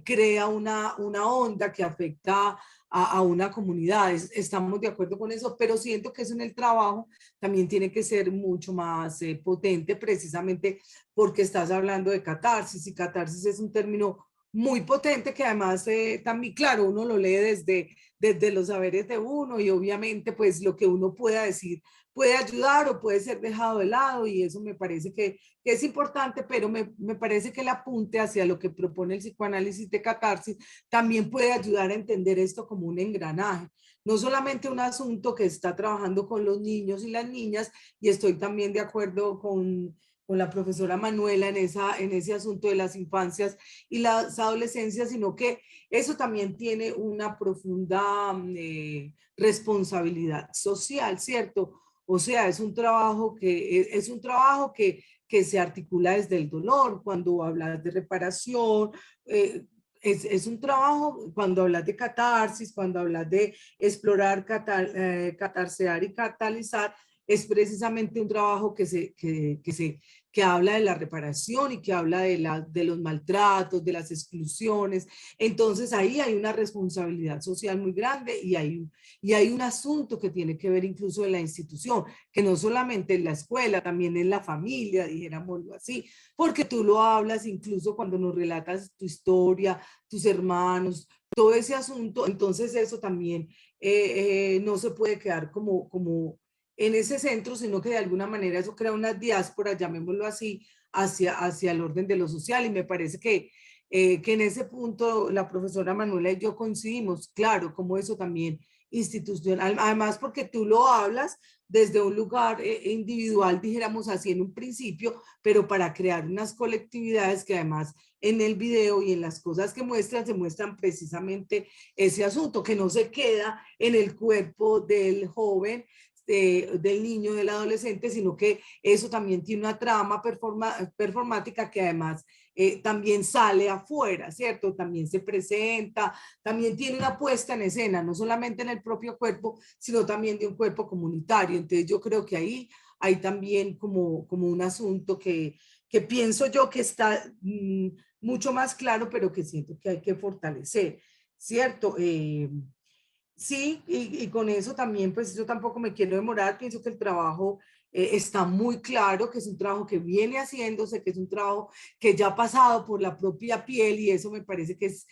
[SPEAKER 4] crea una onda que afecta a una comunidad. Estamos de acuerdo con eso, pero siento que eso en el trabajo también tiene que ser mucho más potente, precisamente porque estás hablando de catarsis, y catarsis es un término muy potente que además también, claro, uno lo lee desde los saberes de uno y obviamente pues lo que uno pueda decir puede ayudar o puede ser dejado de lado y eso me parece que es importante, pero me parece que el apunte hacia lo que propone el psicoanálisis de catarsis también puede ayudar a entender esto como un engranaje, no solamente un asunto que está trabajando con los niños y las niñas, y estoy también de acuerdo con la profesora Manuela en ese asunto de las infancias y las adolescencias, sino que eso también tiene una profunda responsabilidad social, ¿cierto? O sea, es un trabajo que se articula desde el dolor, cuando hablas de reparación, es un trabajo, cuando hablas de catarsis, cuando hablas de explorar, catarsear y catalizar, es precisamente un trabajo que habla de la reparación y que habla de los maltratos, de las exclusiones. Entonces ahí hay una responsabilidad social muy grande y hay un asunto que tiene que ver incluso en la institución, que no solamente en la escuela, también en la familia, dijéramoslo así, porque tú lo hablas incluso cuando nos relatas tu historia, tus hermanos, todo ese asunto, entonces eso también no se puede quedar como en ese centro, sino que de alguna manera eso crea una diáspora, llamémoslo así, hacia el orden de lo social. Y me parece que en ese punto la profesora Manuela y yo coincidimos, claro, como eso también institucional, además porque tú lo hablas desde un lugar individual, dijéramos así en un principio, pero para crear unas colectividades que además en el video y en las cosas que muestran, se muestran precisamente ese asunto, que no se queda en el cuerpo del joven, del niño, del adolescente, sino que eso también tiene una trama performática que además también sale afuera, ¿cierto? También se presenta, también tiene una puesta en escena, no solamente en el propio cuerpo, sino también de un cuerpo comunitario. Entonces yo creo que ahí hay también como un asunto que pienso yo que está mucho más claro, pero que siento que hay que fortalecer, ¿cierto? Sí, y con eso también, pues yo tampoco me quiero demorar, pienso que el trabajo está muy claro, que es un trabajo que viene haciéndose, que es un trabajo que ya ha pasado por la propia piel y eso me parece que es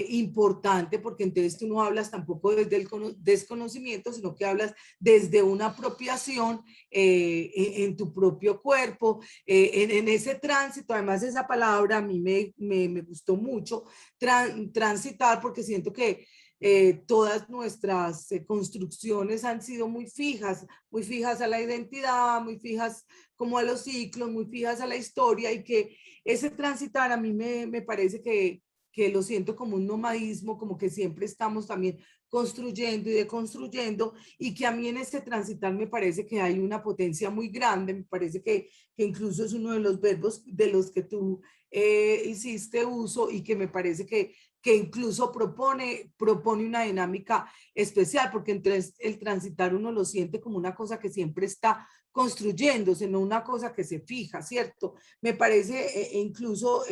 [SPEAKER 4] importante porque entonces tú no hablas tampoco desde el desconocimiento, sino que hablas desde una apropiación en tu propio cuerpo, en ese tránsito, además esa palabra a mí me gustó mucho, transitar, porque siento que todas nuestras construcciones han sido muy fijas a la identidad, muy fijas como a los ciclos, muy fijas a la historia y que ese transitar a mí me parece que lo siento como un nomadismo, como que siempre estamos también construyendo y deconstruyendo, y que a mí en este transitar me parece que hay una potencia muy grande, me parece que incluso es uno de los verbos de los que tú hiciste uso, y que me parece que incluso propone una dinámica especial, porque entre el transitar uno lo siente como una cosa que siempre está construyéndose, no una cosa que se fija, ¿cierto? Me parece incluso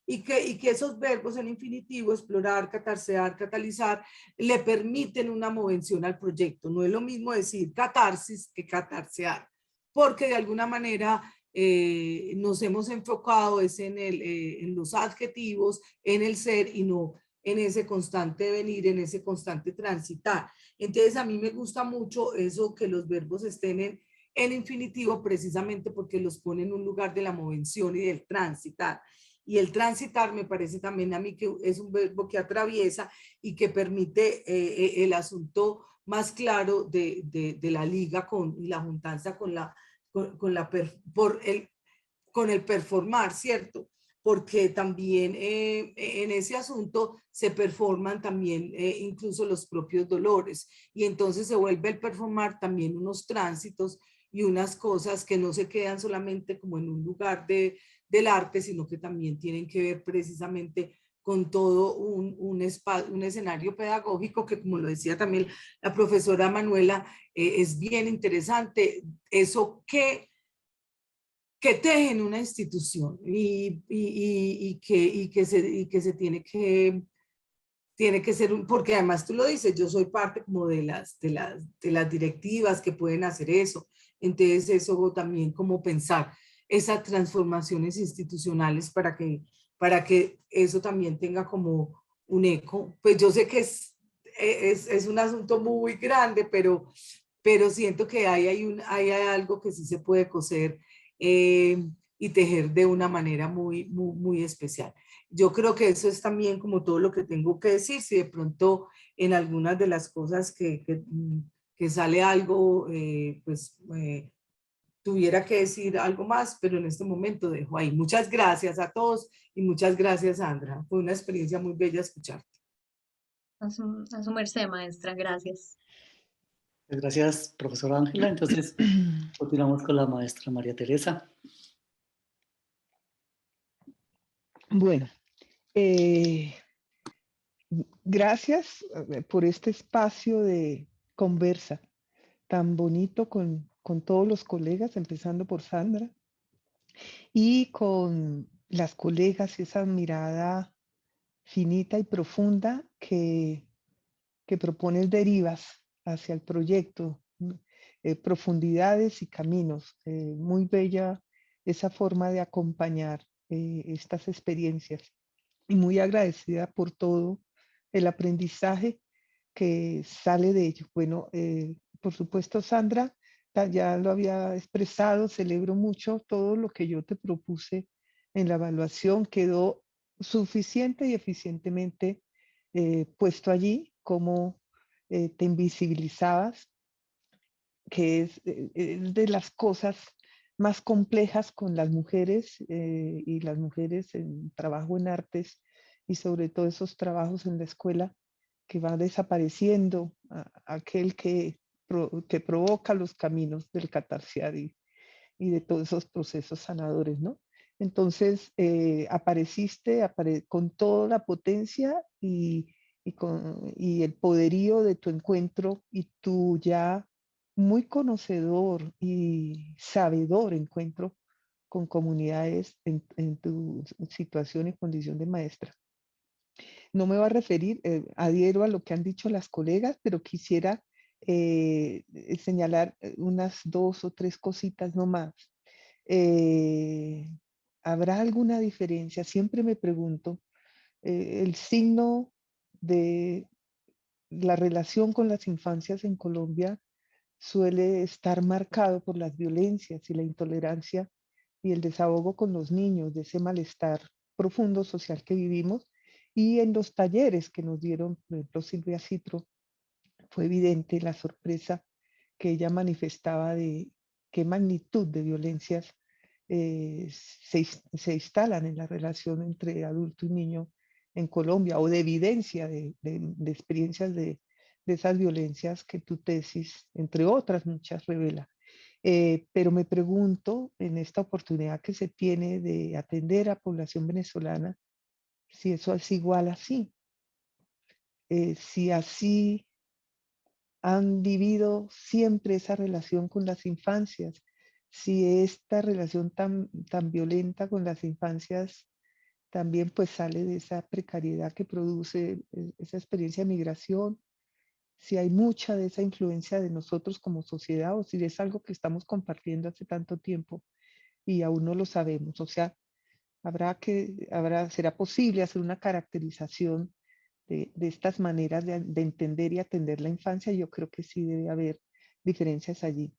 [SPEAKER 4] y que esos verbos en infinitivo, explorar, catarsear, catalizar, le permiten una movención al proyecto. No es lo mismo decir catarsis que catarsear, porque de alguna manera nos hemos enfocado es en los adjetivos, en el ser, y no en ese constante venir, en ese constante transitar. Entonces a mí me gusta mucho eso, que los verbos estén en infinitivo, precisamente porque los pone en un lugar de la movención y del transitar. Y el transitar me parece también a mí que es un verbo que atraviesa y que permite el asunto más claro de la liga y la juntanza con el performar, ¿cierto? Porque también en ese asunto se performan también incluso los propios dolores, y entonces se vuelve el performar también unos tránsitos y unas cosas que no se quedan solamente como en un lugar del arte, sino que también tienen que ver precisamente con todo un escenario pedagógico que, como lo decía también la profesora Manuela, es bien interesante eso que tejen una institución, y que se tiene que ser, porque además tú lo dices, yo soy parte como de las directivas que pueden hacer eso. Entonces eso también, como pensar esas transformaciones institucionales para que eso también tenga como un eco. Pues yo sé que es un asunto muy grande, pero siento que hay algo que sí se puede coser y tejer de una manera muy especial. Yo creo que eso es también como todo lo que tengo que decir. Si de pronto en algunas de las cosas que sale algo, tuviera que decir algo más, pero en este momento dejo ahí. Muchas gracias a todos y muchas gracias, Sandra. Fue una experiencia muy bella escucharte.
[SPEAKER 2] A su merced, maestra, gracias.
[SPEAKER 1] Gracias, profesora Ángela. Entonces, continuamos con la maestra María Teresa.
[SPEAKER 5] Bueno, gracias por este espacio de conversa tan bonito con todos los colegas, empezando por Sandra, y con las colegas, esa mirada finita y profunda que propones derivas hacia el proyecto, profundidades y caminos. Muy bella esa forma de acompañar estas experiencias, y muy agradecida por todo el aprendizaje que sale de ello. Bueno, por supuesto, Sandra, ya lo había expresado, celebro mucho todo lo que yo te propuse en la evaluación, quedó suficiente y eficientemente puesto allí, como te invisibilizabas, que es de las cosas más complejas con las mujeres y las mujeres en trabajo en artes, y sobre todo esos trabajos en la escuela, que va desapareciendo aquel que provoca los caminos del catarsear y de todos esos procesos sanadores, ¿no? Entonces, apareciste con toda la potencia y el poderío de tu encuentro y tu ya muy conocedor y sabedor encuentro con comunidades en tu situación y condición de maestra. No me voy a referir, adhiero a lo que han dicho las colegas, pero quisiera señalar unas 2 o 3 cositas nomás. ¿Habrá alguna diferencia? Siempre me pregunto, el signo de la relación con las infancias en Colombia suele estar marcado por las violencias y la intolerancia y el desahogo con los niños, de ese malestar profundo social que vivimos. Y en los talleres que nos dieron, por ejemplo, Silvia Citro, fue evidente la sorpresa que ella manifestaba de qué magnitud de violencias se instalan en la relación entre adulto y niño en Colombia o de evidencia de experiencias de esas violencias que tu tesis, entre otras muchas, revela. Pero me pregunto, en esta oportunidad que se tiene de atender a población venezolana, si eso es igual así, si así han vivido siempre esa relación con las infancias, si esta relación tan violenta con las infancias también pues sale de esa precariedad que produce esa experiencia de migración, si hay mucha de esa influencia de nosotros como sociedad o si es algo que estamos compartiendo hace tanto tiempo y aún no lo sabemos. O sea, será posible hacer una caracterización de estas maneras de entender y atender la infancia. Yo creo que sí debe haber diferencias allí.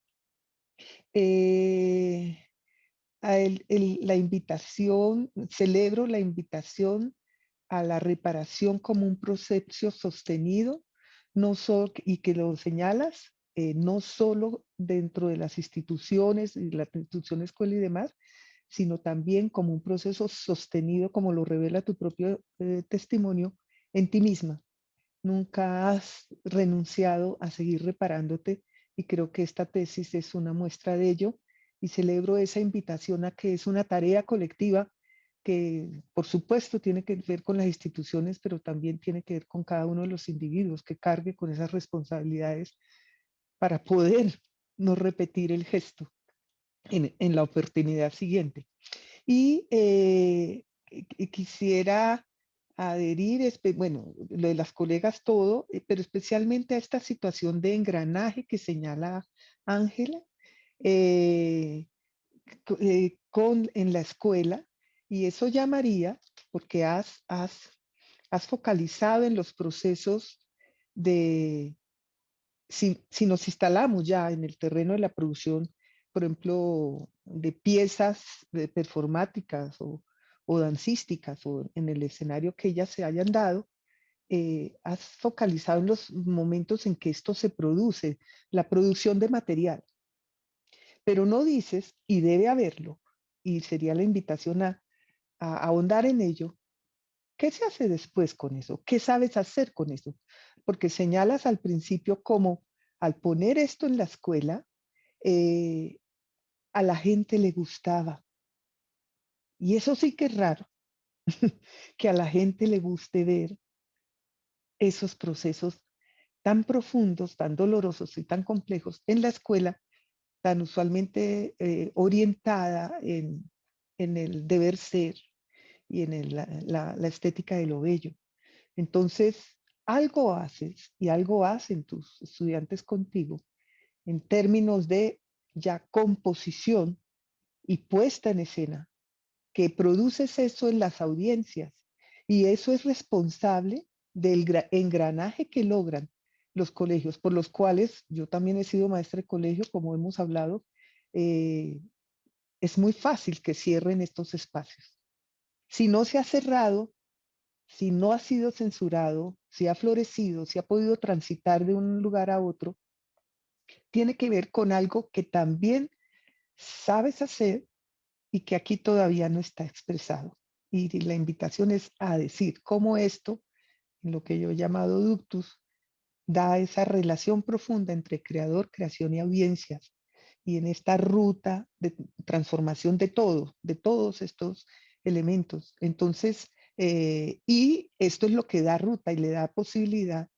[SPEAKER 5] La invitación, celebro la invitación a la reparación como un proceso sostenido, no solo, y que lo señalas, no solo dentro de las instituciones y la institución escuela y demás, sino también como un proceso sostenido, como lo revela tu propio testimonio, en ti misma. Nunca has renunciado a seguir reparándote y creo que esta tesis es una muestra de ello y celebro esa invitación a que es una tarea colectiva que por supuesto tiene que ver con las instituciones, pero también tiene que ver con cada uno de los individuos que cargue con esas responsabilidades para poder no repetir el gesto en la oportunidad siguiente. Y quisiera adherir, bueno, lo de las colegas todo, pero especialmente a esta situación de engranaje que señala Ángela en la escuela, y eso llamaría, porque has focalizado en los procesos de, si nos instalamos ya en el terreno de la producción, por ejemplo, de piezas performáticas o dancísticas o en el escenario que ellas se hayan dado, has focalizado en los momentos en que esto se produce, la producción de material. Pero no dices, y debe haberlo, y sería la invitación a ahondar en ello, ¿qué se hace después con eso? ¿Qué sabes hacer con eso? Porque señalas al principio como al poner esto en la escuela, a la gente le gustaba. Y eso sí que es raro, que a la gente le guste ver esos procesos tan profundos, tan dolorosos y tan complejos en la escuela, tan usualmente orientada en el deber ser y en la estética de lo bello. Entonces, algo haces y algo hacen tus estudiantes contigo en términos de ya composición y puesta en escena, que produces eso en las audiencias y eso es responsable del engranaje que logran los colegios, por los cuales yo también he sido maestra de colegio, como hemos hablado, es muy fácil que cierren estos espacios. Si no se ha cerrado, si no ha sido censurado, si ha florecido, si ha podido transitar de un lugar a otro, tiene que ver con algo que también sabes hacer y que aquí todavía no está expresado. Y la invitación es a decir cómo esto, en lo que yo he llamado ductus, da esa relación profunda entre creador, creación y audiencias. Y en esta ruta de transformación de todos estos elementos. Entonces, y esto es lo que da ruta y le da posibilidad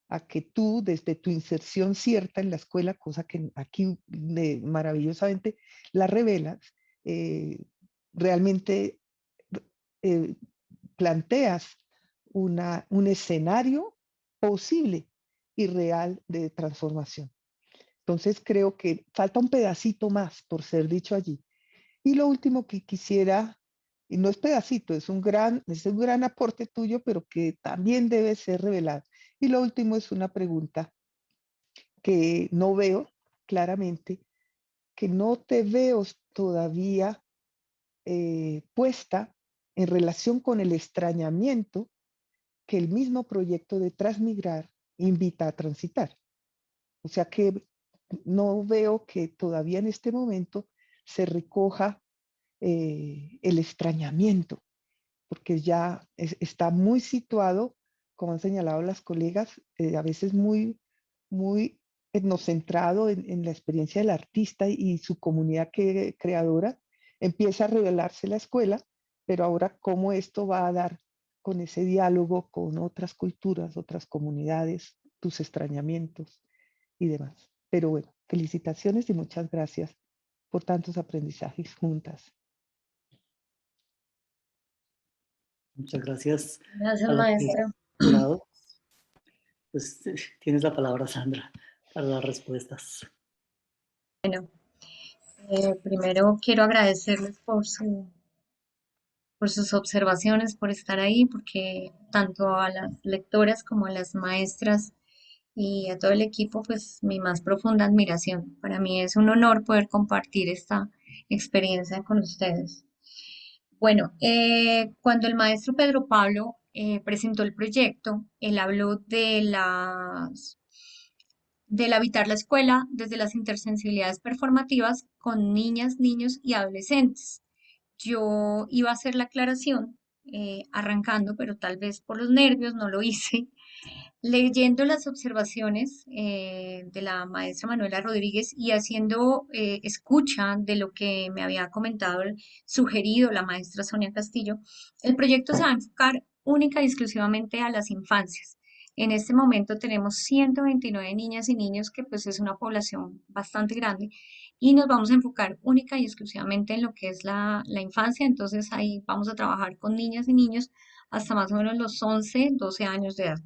[SPEAKER 5] a que tú, desde tu inserción cierta en la escuela, cosa que aquí maravillosamente la revelas, realmente eh, planteas un escenario posible y real de transformación. Entonces creo que falta un pedacito más por ser dicho allí. Y lo último que quisiera, y no es pedacito, es un gran aporte tuyo, pero que también debe ser revelado. Y lo último es una pregunta que no veo claramente, que no te veo todavía puesta en relación con el extrañamiento que el mismo proyecto de Transmigrar invita a transitar. O sea que no veo que todavía en este momento se recoja el extrañamiento, porque ya está muy situado, como han señalado las colegas, a veces muy etnocentrado en la experiencia del artista y su comunidad creadora. Empieza a revelarse la escuela, pero ahora cómo esto va a dar con ese diálogo con otras culturas, otras comunidades, tus extrañamientos y demás. Pero bueno, felicitaciones y muchas gracias por tantos aprendizajes juntas.
[SPEAKER 1] Muchas gracias
[SPEAKER 2] Gracias,
[SPEAKER 1] a la
[SPEAKER 2] maestra.
[SPEAKER 1] jurado. Pues tienes la palabra, Sandra, para las respuestas.
[SPEAKER 2] Primero quiero agradecerles por sus observaciones, por estar ahí, porque tanto a las lectoras como a las maestras y a todo el equipo, pues mi más profunda admiración. Para mí es un honor poder compartir esta experiencia con ustedes. Bueno, cuando el maestro Pedro Pablo presentó el proyecto, él habló del habitar la escuela desde las intersensibilidades performativas con niñas, niños y adolescentes. Yo iba a hacer la aclaración arrancando, pero tal vez por los nervios no lo hice. Leyendo las observaciones de la maestra Manuela Rodríguez y haciendo escucha de lo que me había comentado, sugerido la maestra Sonia Castillo, el proyecto se va a enfocar única y exclusivamente a las infancias. En este momento tenemos 129 niñas y niños, que pues es una población bastante grande, y nos vamos a enfocar única y exclusivamente en lo que es la infancia. Entonces ahí vamos a trabajar con niñas y niños hasta más o menos los 11, 12 años de edad.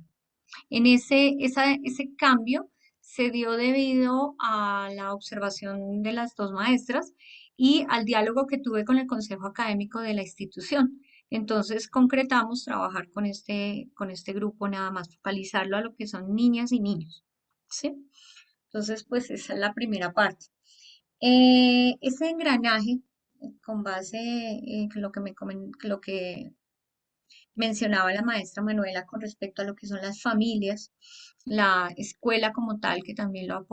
[SPEAKER 2] Ese cambio se dio debido a la observación de las dos maestras y al diálogo que tuve con el consejo académico de la institución. Entonces concretamos trabajar con este grupo, nada más focalizarlo a lo que son niñas y niños. ¿Sí? Entonces, pues esa es la primera parte. Ese engranaje, con base en lo que mencionaba la maestra Manuela con respecto a lo que son las familias, la escuela como tal, que también lo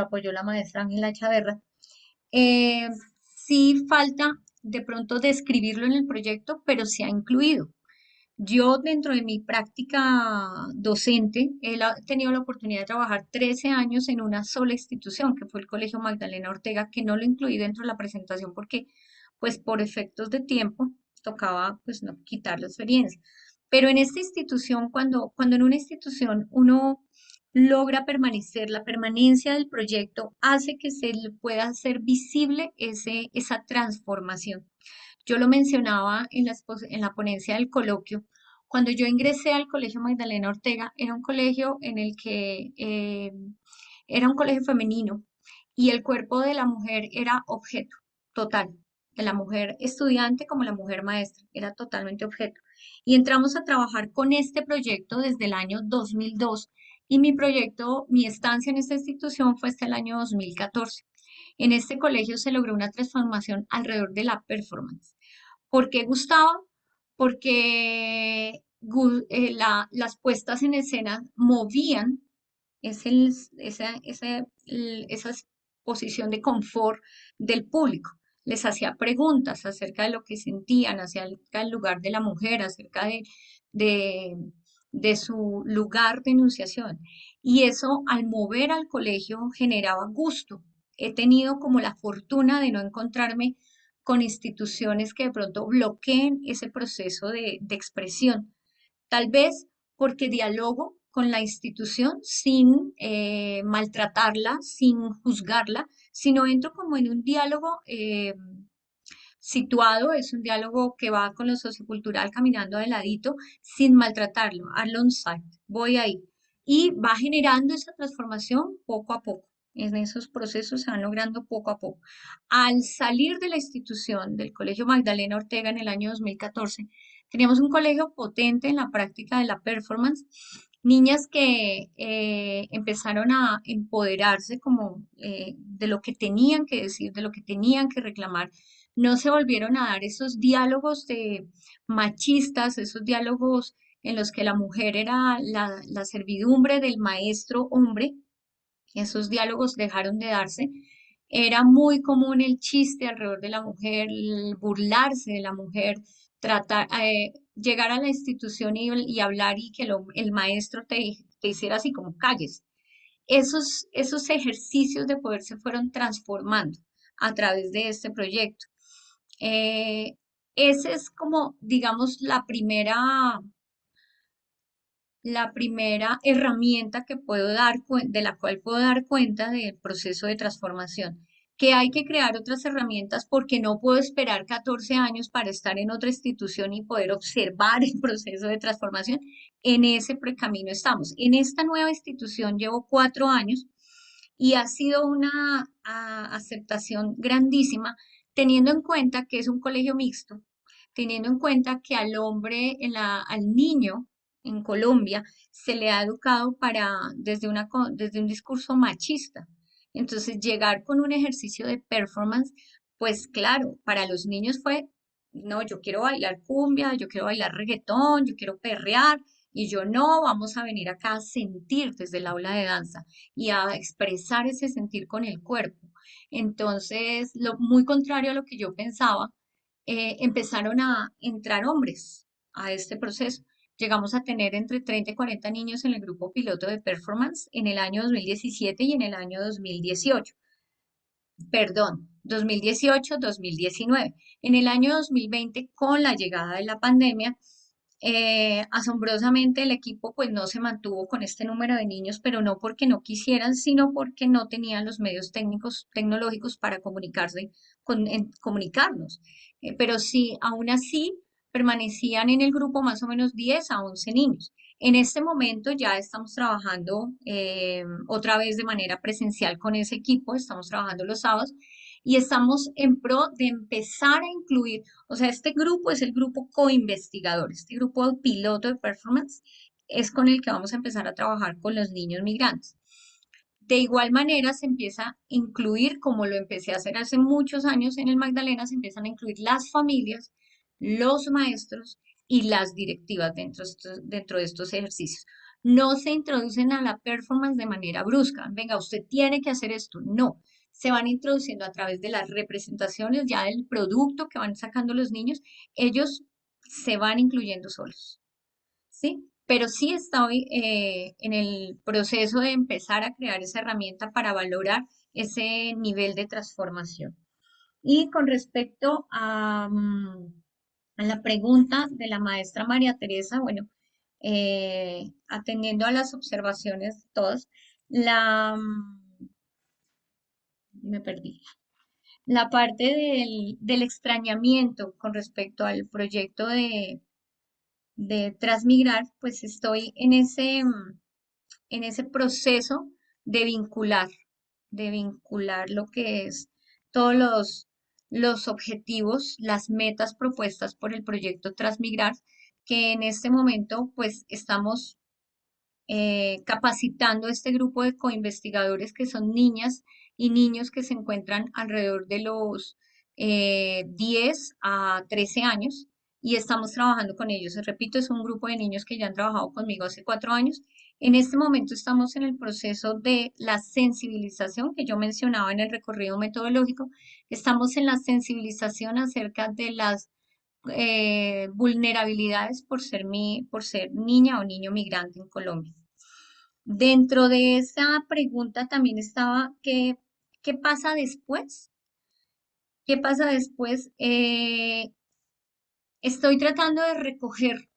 [SPEAKER 2] apoyó la maestra Ángela Chaverra. Eh, sí falta de pronto describirlo en el proyecto, pero se ha incluido. Yo dentro de mi práctica docente he tenido la oportunidad de trabajar 13 años en una sola institución, que fue el Colegio Magdalena Ortega, que no lo incluí dentro de la presentación porque, pues por efectos de tiempo, tocaba pues no quitar la experiencia. Pero en esta institución, cuando en una institución uno logra permanecer, la permanencia del proyecto hace que se le pueda hacer visible esa transformación. Yo lo mencionaba en la ponencia del coloquio. Cuando yo ingresé al Colegio Magdalena Ortega, era un colegio en el que era un colegio femenino y el cuerpo de la mujer era objeto total, de la mujer estudiante como la mujer maestra, era totalmente objeto. Y entramos a trabajar con este proyecto desde el año 2002 y mi estancia en esta institución fue hasta el año 2014. En este colegio se logró una transformación alrededor de la performance. ¿Por qué gustaba? Porque las puestas en escena movían esa posición de confort del público. Les hacía preguntas acerca de lo que sentían, acerca del lugar de la mujer, acerca de, de su lugar de enunciación. Y eso, al mover al colegio, generaba gusto. He tenido como la fortuna de no encontrarme con instituciones que de pronto bloqueen ese proceso de expresión. Tal vez porque dialogo con la institución sin maltratarla, sin juzgarla, sino entro como en un diálogo situado, es un diálogo que va con lo sociocultural caminando de ladito, sin maltratarlo, alongside, voy ahí. Y va generando esa transformación poco a poco. En esos procesos se van logrando poco a poco. Al salir de la institución del Colegio Magdalena Ortega en el año 2014, teníamos un colegio potente en la práctica de la performance, niñas que empezaron a empoderarse como de lo que tenían que decir, de lo que tenían que reclamar. No se volvieron a dar esos diálogos de machistas, esos diálogos en los que la mujer era la servidumbre del maestro hombre. Esos diálogos dejaron de darse. Era muy común el chiste alrededor de la mujer, el burlarse de la mujer, tratar, llegar a la institución y hablar y que el maestro te hiciera así como calles. Esos ejercicios de poder se fueron transformando a través de este proyecto. Eh, Esa es como, digamos, la primera herramienta que puedo de la cual puedo dar cuenta del proceso de transformación. Que hay que crear otras herramientas porque no puedo esperar 14 años para estar en otra institución y poder observar el proceso de transformación. En ese precamino estamos. En esta nueva institución llevo 4 años y ha sido una aceptación grandísima, teniendo en cuenta que es un colegio mixto, teniendo en cuenta que al hombre, al niño en Colombia se le ha educado desde un discurso machista. Entonces, llegar con un ejercicio de performance, pues claro, para los niños fue, no, yo quiero bailar cumbia, yo quiero bailar reggaetón, yo quiero perrear, y yo no, vamos a venir acá a sentir desde el aula de danza y a expresar ese sentir con el cuerpo. Entonces, muy contrario a lo que yo pensaba, empezaron a entrar hombres a este proceso. Llegamos a tener entre 30 y 40 niños en el grupo piloto de performance en el año 2017 y en el año 2018. Perdón, 2018-2019. En el año 2020, con la llegada de la pandemia, asombrosamente el equipo pues no se mantuvo con este número de niños, pero no porque no quisieran, sino porque no tenían los medios tecnológicos para comunicarnos. Pero sí, aún así, permanecían en el grupo más o menos 10 a 11 niños. En este momento ya estamos trabajando otra vez de manera presencial con ese equipo, estamos trabajando los sábados y estamos en pro de empezar a incluir, o sea, este grupo es el grupo coinvestigador, este grupo piloto de performance es con el que vamos a empezar a trabajar con los niños migrantes. De igual manera se empieza a incluir, como lo empecé a hacer hace muchos años en el Magdalena, se empiezan a incluir las familias, los maestros y las directivas dentro de estos ejercicios. No se introducen a la performance de manera brusca. Venga, usted tiene que hacer esto. No, se van introduciendo a través de las representaciones ya del producto que van sacando los niños. Ellos se van incluyendo solos. ¿Sí? Pero sí estoy en el proceso de empezar a crear esa herramienta para valorar ese nivel de transformación. Y con respecto a la pregunta de la maestra María Teresa, bueno, atendiendo a las observaciones de todos, me perdí. La parte del extrañamiento con respecto al proyecto de Transmigrar, pues estoy en ese proceso de vincular lo que es todos los objetivos, las metas propuestas por el proyecto Transmigrar, que en este momento pues estamos capacitando este grupo de coinvestigadores que son niñas y niños que se encuentran alrededor de los 10 a 13 años y estamos trabajando con ellos. Repito, es un grupo de niños que ya han trabajado conmigo hace 4 años. En este momento estamos en el proceso de la sensibilización que yo mencionaba en el recorrido metodológico. Estamos en la sensibilización acerca de las vulnerabilidades por ser niña o niño migrante en Colombia. Dentro de esa pregunta también estaba, ¿qué pasa después? ¿Qué pasa después? Estoy tratando de recoger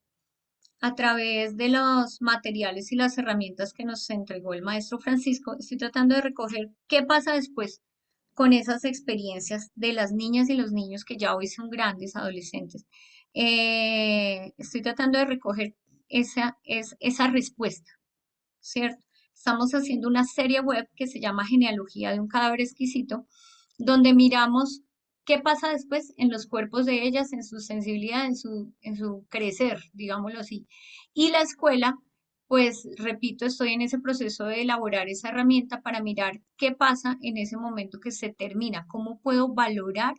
[SPEAKER 2] a través de los materiales y las herramientas que nos entregó el maestro Francisco, estoy tratando de recoger qué pasa después con esas experiencias de las niñas y los niños que ya hoy son grandes, adolescentes. Estoy tratando de recoger esa respuesta, ¿cierto? Estamos haciendo una serie web que se llama Genealogía de un cadáver exquisito, donde miramos qué pasa después en los cuerpos de ellas, en su sensibilidad, en su crecer, digámoslo así. Y la escuela, pues repito, estoy en ese proceso de elaborar esa herramienta para mirar qué pasa en ese momento que se termina, cómo puedo valorar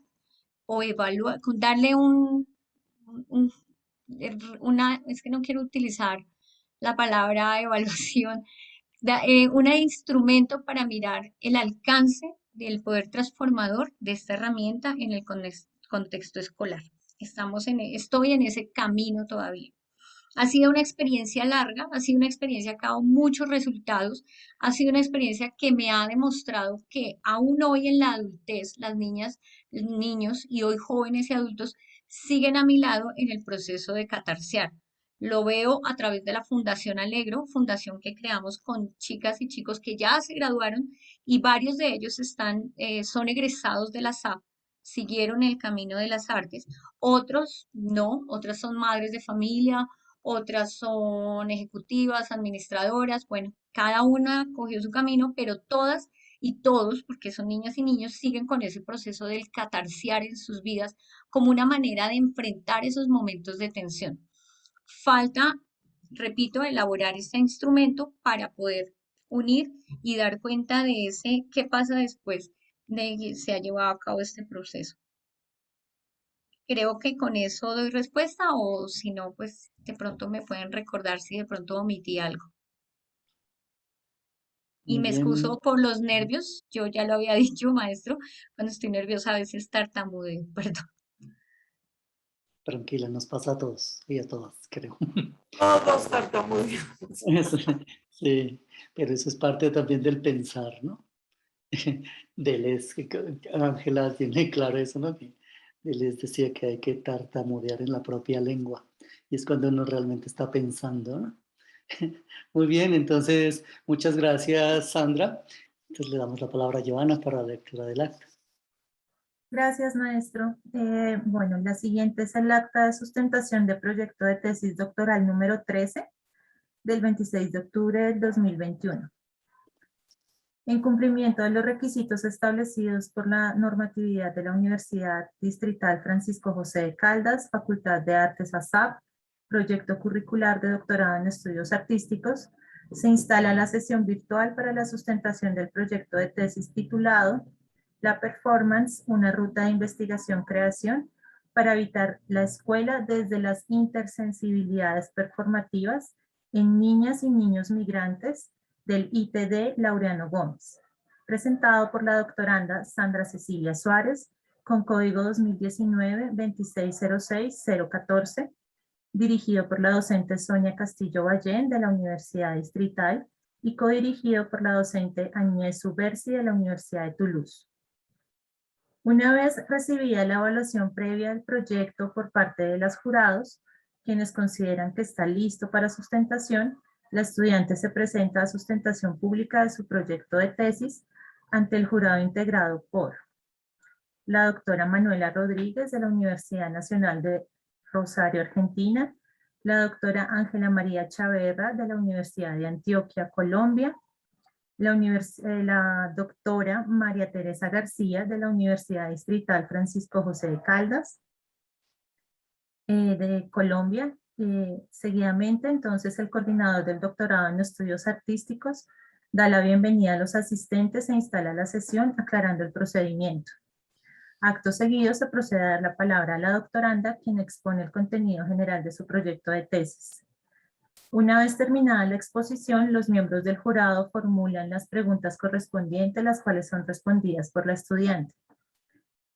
[SPEAKER 2] o evaluar, darle un- es que no quiero utilizar la palabra evaluación, un instrumento para mirar el alcance del poder transformador de esta herramienta en el contexto escolar. estoy en ese camino todavía. Ha sido una experiencia larga, ha sido una experiencia que ha dado muchos resultados, ha sido una experiencia que me ha demostrado que aún hoy en la adultez, las niñas, los niños y hoy jóvenes y adultos siguen a mi lado en el proceso de catarsear. Lo veo a través de la Fundación Alegro, fundación que creamos con chicas y chicos que ya se graduaron y varios de ellos son egresados de la SAP, siguieron el camino de las artes, otros no, otras son madres de familia, otras son ejecutivas, administradoras, bueno, cada una cogió su camino, pero todas y todos, porque son niñas y niños, siguen con ese proceso del catarsear en sus vidas como una manera de enfrentar esos momentos de tensión. Falta, repito, elaborar este instrumento para poder unir y dar cuenta de ese qué pasa después de que se ha llevado a cabo este proceso. Creo que con eso doy respuesta o si no, pues de pronto me pueden recordar si de pronto omití algo. Y
[SPEAKER 1] Muy
[SPEAKER 2] me
[SPEAKER 1] bien,
[SPEAKER 2] excuso por los nervios, yo ya lo había dicho, maestro, cuando estoy nerviosa a veces tartamudeo, perdón.
[SPEAKER 1] tranquila, nos pasa a todos y a todas, creo.
[SPEAKER 4] Todos tartamudeamos.
[SPEAKER 1] Sí, pero eso es parte también del pensar, ¿no? Deleuze, Ángela tiene claro eso, ¿no? Que Deleuze decía que hay que tartamudear en la propia lengua y es cuando uno realmente está pensando, ¿no? Muy bien, entonces, muchas gracias, Sandra. Entonces le damos la palabra a Joana para la lectura del acta.
[SPEAKER 6] Gracias, maestro. Bueno, la siguiente es el acta de sustentación de proyecto de tesis doctoral número 13 del 26 de octubre del 2021. En cumplimiento de los requisitos establecidos por la normatividad de la Universidad Distrital Francisco José de Caldas, Facultad de Artes ASAP, proyecto curricular de doctorado en estudios artísticos, se instala la sesión virtual para la sustentación del proyecto de tesis titulado La Performance, una ruta de investigación-creación para evitar la escuela desde las intersensibilidades performativas en niñas y niños migrantes del ITD Laureano Gómez, presentado por la doctoranda Sandra Cecilia Suárez, con código 2019-2606014, dirigido por la docente Sonia Castillo Ballén de la Universidad Distrital y codirigido por la docente Agnès Subersi de la Universidad de Toulouse. Una vez recibida la evaluación previa del proyecto por parte de los jurados, quienes consideran que está listo para sustentación, la estudiante se presenta a sustentación pública de su proyecto de tesis ante el jurado integrado por la doctora Manuela Rodríguez de la Universidad Nacional de Rosario, Argentina, la doctora Ángela María Chaverra de la Universidad de Antioquia, Colombia, la doctora María Teresa García de la Universidad Distrital Francisco José de Caldas, de Colombia. Seguidamente, entonces, el coordinador del doctorado en estudios artísticos da la bienvenida a los asistentes e instala la sesión aclarando el procedimiento. Acto seguido se procede a dar la palabra a la doctoranda, quien expone el contenido general de su proyecto de tesis. Una vez terminada la exposición, los miembros del jurado formulan las preguntas correspondientes, las cuales son respondidas por la estudiante.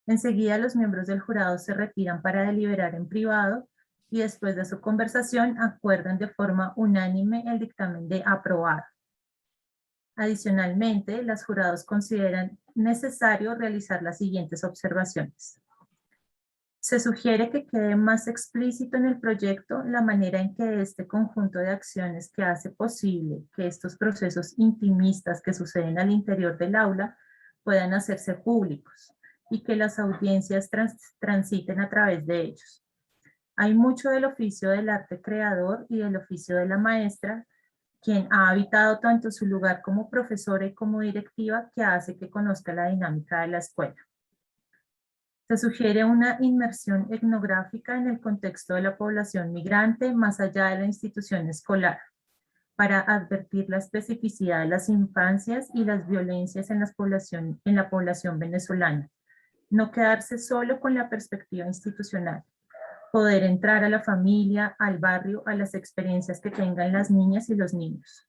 [SPEAKER 6] Enseguida, los miembros del jurado se retiran para deliberar en privado y después de su conversación acuerdan de forma unánime el dictamen de aprobado. Adicionalmente, los jurados consideran necesario realizar las siguientes observaciones. Se sugiere que quede más explícito en el proyecto la manera en que este conjunto de acciones que hace posible que estos procesos intimistas que suceden al interior del aula puedan hacerse públicos y que las audiencias transiten a través de ellos. Hay mucho del oficio del arte creador y del oficio de la maestra, quien ha habitado tanto su lugar como profesora y como directiva, que hace que conozca la dinámica de la escuela. Se sugiere una inmersión etnográfica en el contexto de la población migrante más allá de la institución escolar, para advertir la especificidad de las infancias y las violencias en la población venezolana. No quedarse solo con la perspectiva institucional. Poder entrar a la familia, al barrio, a las experiencias que tengan las niñas y los niños.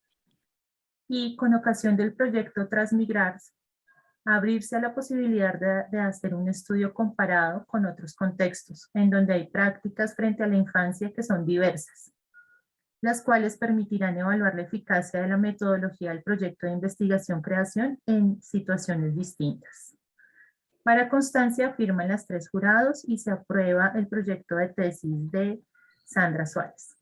[SPEAKER 6] Y con ocasión del proyecto Transmigrar, abrirse a la posibilidad de hacer un estudio comparado con otros contextos, en donde hay prácticas frente a la infancia que son diversas, las cuales permitirán evaluar la eficacia de la metodología del proyecto de investigación-creación en situaciones distintas. Para constancia firman las 3 jurados y se aprueba el proyecto de tesis de Sandra Suárez.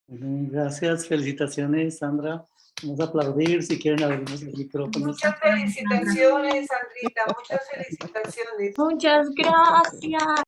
[SPEAKER 1] Bueno, gracias, felicitaciones, Sandra. Vamos a aplaudir si quieren abrirnos el micrófono.
[SPEAKER 4] Muchas felicitaciones, Sandrita, muchas felicitaciones.
[SPEAKER 2] Muchas gracias.